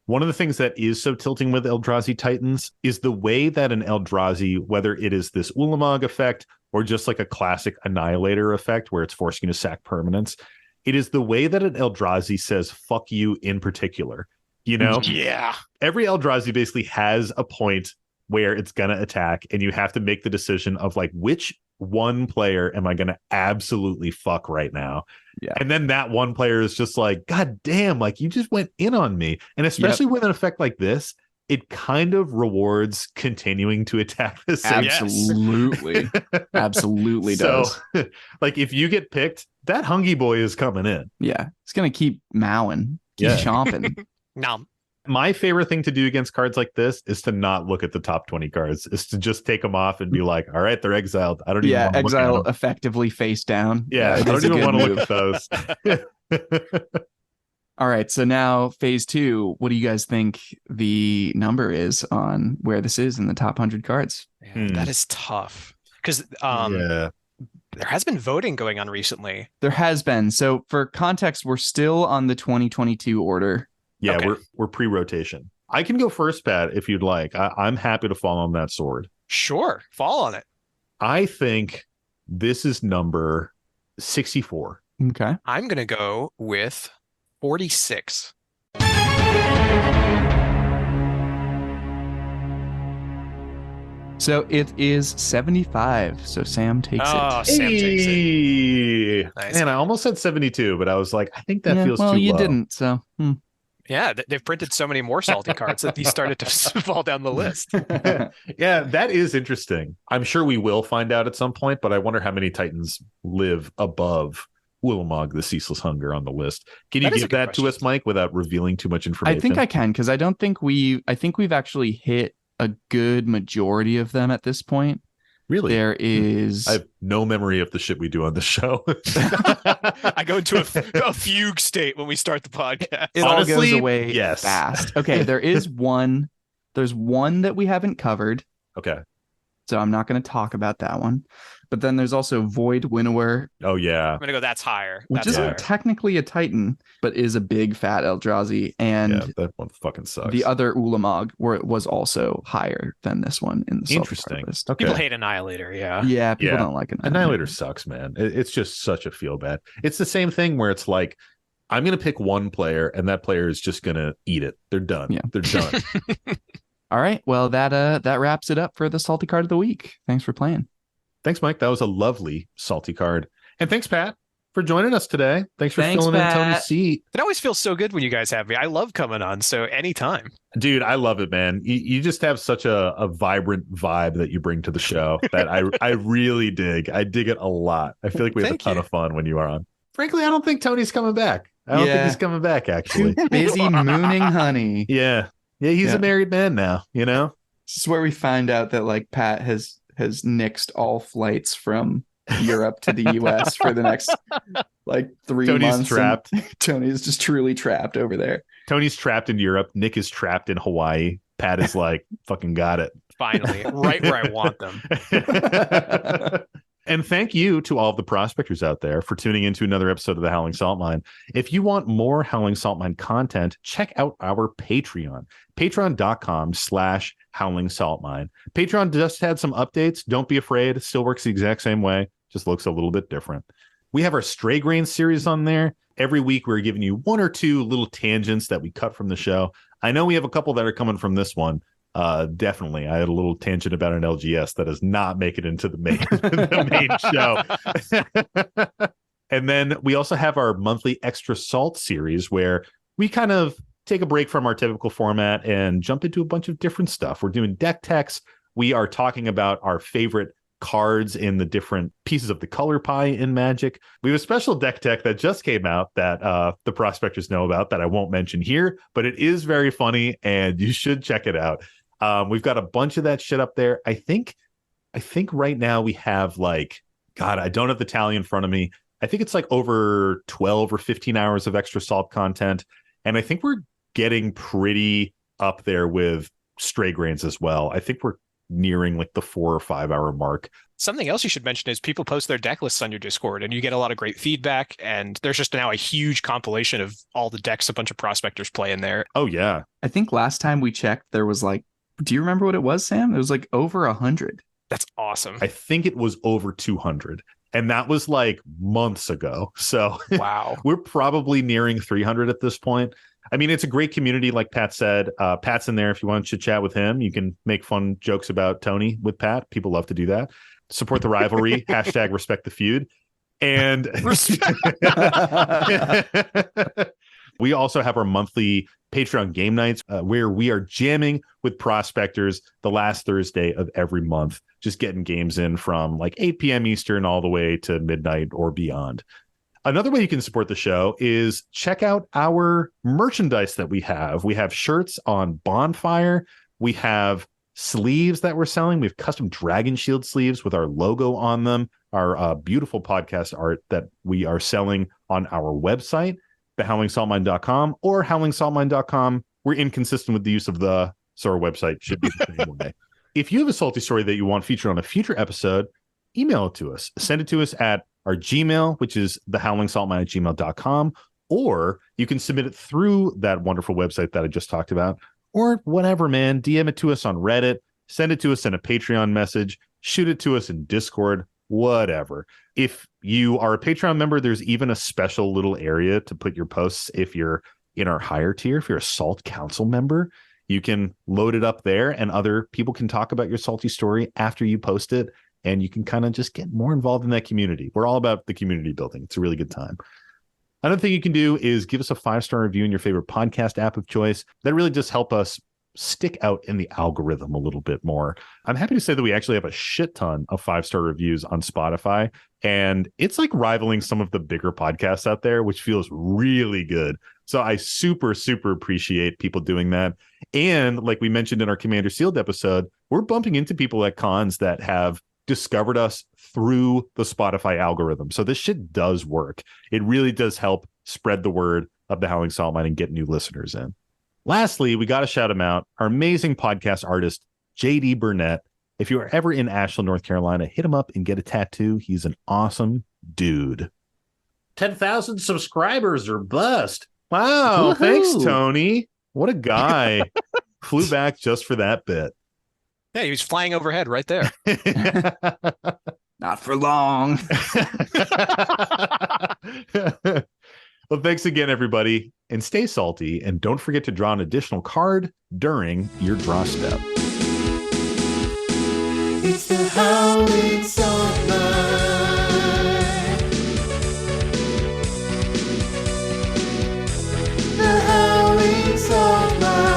Speaker 1: one of the things that is so tilting with Eldrazi Titans is the way that an Eldrazi, whether it is this Ulamog effect or just like a classic Annihilator effect where it's forcing you to sack permanents, it is the way that an Eldrazi says fuck you in particular.
Speaker 4: Yeah.
Speaker 1: Every Eldrazi basically has a point where it's going to attack, and you have to make the decision of like, which one player am I going to absolutely fuck right now? Yeah. And then that one player is just like, God damn, like, you just went in on me. And especially with an effect like this, it kind of rewards continuing to attack the same.
Speaker 3: Absolutely. Absolutely does.
Speaker 1: So, like, if you get picked, that Hungy boy is coming in.
Speaker 3: Yeah. It's going to keep mowing, keep chomping.
Speaker 4: Nom.
Speaker 1: My favorite thing to do against cards like this is to not look at the top 20 cards, is to just take them off and be like, all right, they're exiled. I don't even want to
Speaker 3: exile
Speaker 1: look at them.
Speaker 3: Effectively face down.
Speaker 1: Yeah, I don't even want to look at those.
Speaker 3: All right. So now phase 2, what do you guys think the number is on where this is in the top 100 cards?
Speaker 4: Man, that is tough because
Speaker 1: Yeah.
Speaker 4: there has been voting going on recently.
Speaker 3: There has been. So for context, we're still on the 2022 order.
Speaker 1: Yeah,
Speaker 4: Okay.
Speaker 1: we're pre-rotation. I can go first, Pat, if you'd like. I'm happy to fall on that sword.
Speaker 4: Sure, fall on it.
Speaker 1: I think this is number 64.
Speaker 3: Okay.
Speaker 4: I'm gonna go with 46.
Speaker 3: So it is 75. So Sam takes
Speaker 4: Oh,
Speaker 3: it.
Speaker 4: Sam takes it.
Speaker 1: Hey!
Speaker 4: Nice.
Speaker 1: Man, I almost said 72, but I was like, I think that
Speaker 3: Yeah,
Speaker 1: feels
Speaker 3: well,
Speaker 1: too
Speaker 3: you
Speaker 1: low.
Speaker 3: didn't. So
Speaker 4: Yeah, they've printed so many more salty cards that these started to fall down the list.
Speaker 1: Yeah, that is interesting. I'm sure we will find out at some point, but I wonder how many Titans live above Ulamog, the Ceaseless Hunger on the list. Can you
Speaker 4: That is a
Speaker 1: give
Speaker 4: good
Speaker 1: that to
Speaker 4: question.
Speaker 1: us, Mike, without revealing too much information?
Speaker 3: I think I can, because I don't think I think we've actually hit a good majority of them at this point.
Speaker 1: Really?
Speaker 3: There is
Speaker 1: I have no memory of the shit we do on the show.
Speaker 4: I go into a fugue state when we start the podcast.
Speaker 3: it all goes
Speaker 1: Honestly,
Speaker 3: away
Speaker 1: yes.
Speaker 3: fast. Okay, there is one. There's one that we haven't covered,
Speaker 1: Okay.
Speaker 3: so I'm not going to talk about that one. But then there's also Void Winnower,
Speaker 1: Oh, yeah.
Speaker 4: I'm gonna go. That's higher.
Speaker 3: which
Speaker 4: That's
Speaker 3: isn't
Speaker 4: higher.
Speaker 3: technically a Titan, but is a big fat Eldrazi, and
Speaker 1: Yeah, that one fucking sucks.
Speaker 3: the other Ulamog, where it was also higher than this one in the salty
Speaker 1: Interesting.
Speaker 3: card list.
Speaker 1: Okay.
Speaker 4: People hate Annihilator. Yeah.
Speaker 3: Yeah, people
Speaker 1: Yeah.
Speaker 3: don't like it.
Speaker 1: Annihilator sucks, man. It's just such a feel bad. It's the same thing where it's like, I'm going to pick one player and that player is just going to eat it. They're done.
Speaker 3: Yeah.
Speaker 1: They're done.
Speaker 3: All right, well that wraps it up for the salty card of the week. Thanks for playing.
Speaker 1: Thanks, Mike. That was a lovely salty card. And thanks, Pat, for joining us today. Thanks for
Speaker 3: Thanks,
Speaker 1: filling in
Speaker 3: Pat.
Speaker 1: Tony's seat.
Speaker 4: It always feels so good when you guys have me. I love coming on. So anytime.
Speaker 1: Dude, I love it, man. You just have such a vibrant vibe that you bring to the show that I really dig. I dig it a lot. I feel like we have
Speaker 4: Thank
Speaker 1: a ton
Speaker 4: you.
Speaker 1: of fun when you are on. Frankly, I don't think Tony's coming back. I don't think
Speaker 3: Yeah.
Speaker 1: he's coming back, actually.
Speaker 3: Busy mooning honey.
Speaker 1: Yeah. Yeah, he's
Speaker 3: Yeah.
Speaker 1: a married man now, you know?
Speaker 3: This is where we find out that like Pat has nixed all flights from Europe to the US for the next like 3
Speaker 1: Tony's
Speaker 3: months. and
Speaker 1: trapped.
Speaker 3: Tony is just truly trapped over there.
Speaker 1: Tony's trapped in Europe. Nick is trapped in Hawaii. Pat is like, fucking got it.
Speaker 4: Finally, right where I want them.
Speaker 1: And thank you to all of the prospectors out there for tuning into another episode of the Howling Salt Mine. If you want more Howling Salt Mine content, check out our Patreon, patreon.com/Howling Salt Mine. Patreon just had some updates. Don't be afraid. It still works the exact same way. Just looks a little bit different. We have our Stray Grain series on there. Every week, we're giving you one or two little tangents that we cut from the show. I know we have a couple that are coming from this one. Definitely. I had a little tangent about an LGS that does not make it into the main, the main show. And then we also have our monthly Extra Salt series where we kind of take a break from our typical format and jump into a bunch of different stuff. We're doing deck techs. We are talking about our favorite cards in the different pieces of the color pie in Magic. We have a special deck tech that just came out that the prospectors know about that I won't mention here, but it is very funny and you should check it out. We've got a bunch of that shit up there. I think right now we have like, God, I don't have the tally in front of me. I think it's like over 12 or 15 hours of Extra Salt content. And I think we're getting pretty up there with Stray Grains as well. I think we're nearing like the 4 or 5 hour mark.
Speaker 4: Something else you should mention is people post their deck lists on your Discord and you get a lot of great feedback. And there's just now a huge compilation of all the decks a bunch of prospectors play in there.
Speaker 1: Oh, yeah.
Speaker 3: I think last time we checked, there was like, do you remember what it was, Sam? It was like over 100.
Speaker 4: That's awesome.
Speaker 1: I think it was over 200. And that was like months ago. So
Speaker 4: Wow.
Speaker 1: we're probably nearing 300 at this point. I mean, it's a great community, like Pat said. Pat's in there. If you want to chit chat with him, you can make fun jokes about Tony with Pat. People love to do that. Support the rivalry. Hashtag respect the feud. And we also have our monthly Patreon game nights where we are jamming with prospectors the last Thursday of every month, just getting games in from like 8 p.m. Eastern all the way to midnight or beyond. Another way you can support the show is check out our merchandise that we have. We have shirts on Bonfire. We have sleeves that we're selling. We have custom Dragon Shield sleeves with our logo on them, our beautiful podcast art that we are selling on our website. thehowlingsaltmine.com or howlingsaltmine.com. We're inconsistent with the use of the, so our website should be the same way. If you have a salty story that you want featured on a future episode, email it to us. Send it to us at our Gmail, which is thehowlingsaltmine@gmail.com, or you can submit it through that wonderful website that I just talked about, or whatever, man. DM it to us on Reddit, send it to us in a Patreon message, shoot it to us in Discord, whatever. If you are a Patreon member, there's even a special little area to put your posts. If you're in our higher tier, if you're a Salt Council member, you can load it up there and other people can talk about your salty story after you post it. And you can kind of just get more involved in that community. We're all about the community building. It's a really good time. Another thing you can do is give us a 5-star review in your favorite podcast app of choice. That really just help us stick out in the algorithm a little bit more. I'm happy to say that we actually have a shit ton of 5-star reviews on Spotify, and it's like rivaling some of the bigger podcasts out there, which feels really good. So I super, super appreciate people doing that. And like we mentioned in our Commander Sealed episode, we're bumping into people at cons that have discovered us through the Spotify algorithm. So this shit does work. It really does help spread the word of the Howling Salt Mine and get new listeners in. Lastly, we got to shout him out, our amazing podcast artist, JD Burnett. If you are ever in Asheville, North Carolina, hit him up and get a tattoo. He's an awesome dude. 10,000 subscribers or bust. Wow.
Speaker 3: Woohoo.
Speaker 1: Thanks, Tony. What a guy. Flew back just for that bit.
Speaker 4: Yeah, he was flying overhead right there.
Speaker 3: Not for long.
Speaker 1: Well, thanks again, everybody, and stay salty. And don't forget to draw an additional card during your draw step.
Speaker 2: It's the Howling Salt Mine. The Howling Salt Mine.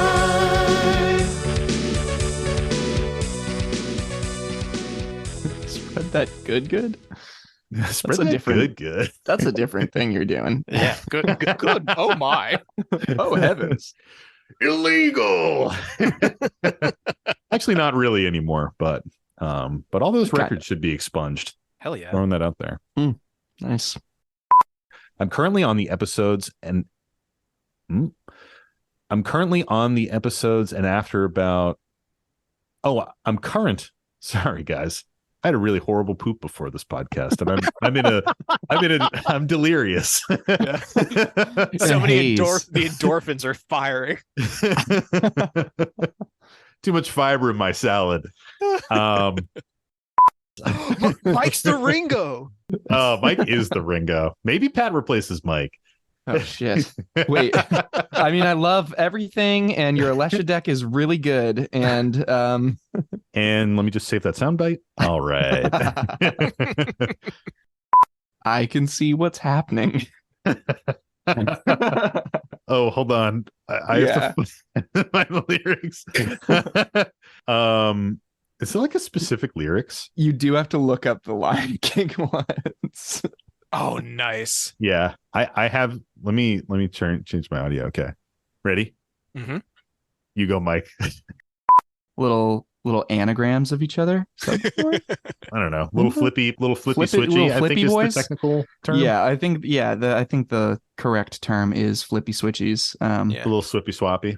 Speaker 3: Spread that good.
Speaker 1: Spread
Speaker 3: a
Speaker 1: that
Speaker 3: different-
Speaker 1: good.
Speaker 3: That's a different thing you're doing.
Speaker 4: Yeah, good. Oh my.
Speaker 3: Oh heavens.
Speaker 1: Illegal. Actually, not really anymore, but all those
Speaker 3: Kinda.
Speaker 1: records should be expunged.
Speaker 4: Hell yeah.
Speaker 1: Throwing that out there.
Speaker 3: Nice.
Speaker 1: I'm currently on the episodes and after about I'm current. Sorry guys. I had a really horrible poop before this podcast and I'm delirious.
Speaker 4: So many
Speaker 3: haze.
Speaker 4: the endorphins are firing.
Speaker 1: Too much fiber in my salad.
Speaker 4: Mike's the Ringo.
Speaker 1: Mike is the Ringo. Maybe Pat replaces Mike.
Speaker 3: Oh shit. Wait. I mean, I love everything, and your Alesha deck is really good. And
Speaker 1: And let me just save that soundbite. All right.
Speaker 3: I can see what's happening.
Speaker 1: Oh, hold on. I have to find the lyrics. Is there like a specific lyrics?
Speaker 3: You do have to look up the Lion King ones.
Speaker 4: Oh, nice.
Speaker 1: Yeah. I have let me change my audio. Okay. Ready?
Speaker 4: Mm-hmm.
Speaker 1: You go, Mike.
Speaker 3: Little anagrams of each other. So,
Speaker 1: I don't know. Little flippy switchy,
Speaker 3: little
Speaker 1: I think
Speaker 3: flippy
Speaker 1: is
Speaker 3: boys?
Speaker 1: the technical term.
Speaker 3: yeah, I think the correct term is flippy switchies.
Speaker 4: Yeah.
Speaker 1: A little swippy swappy.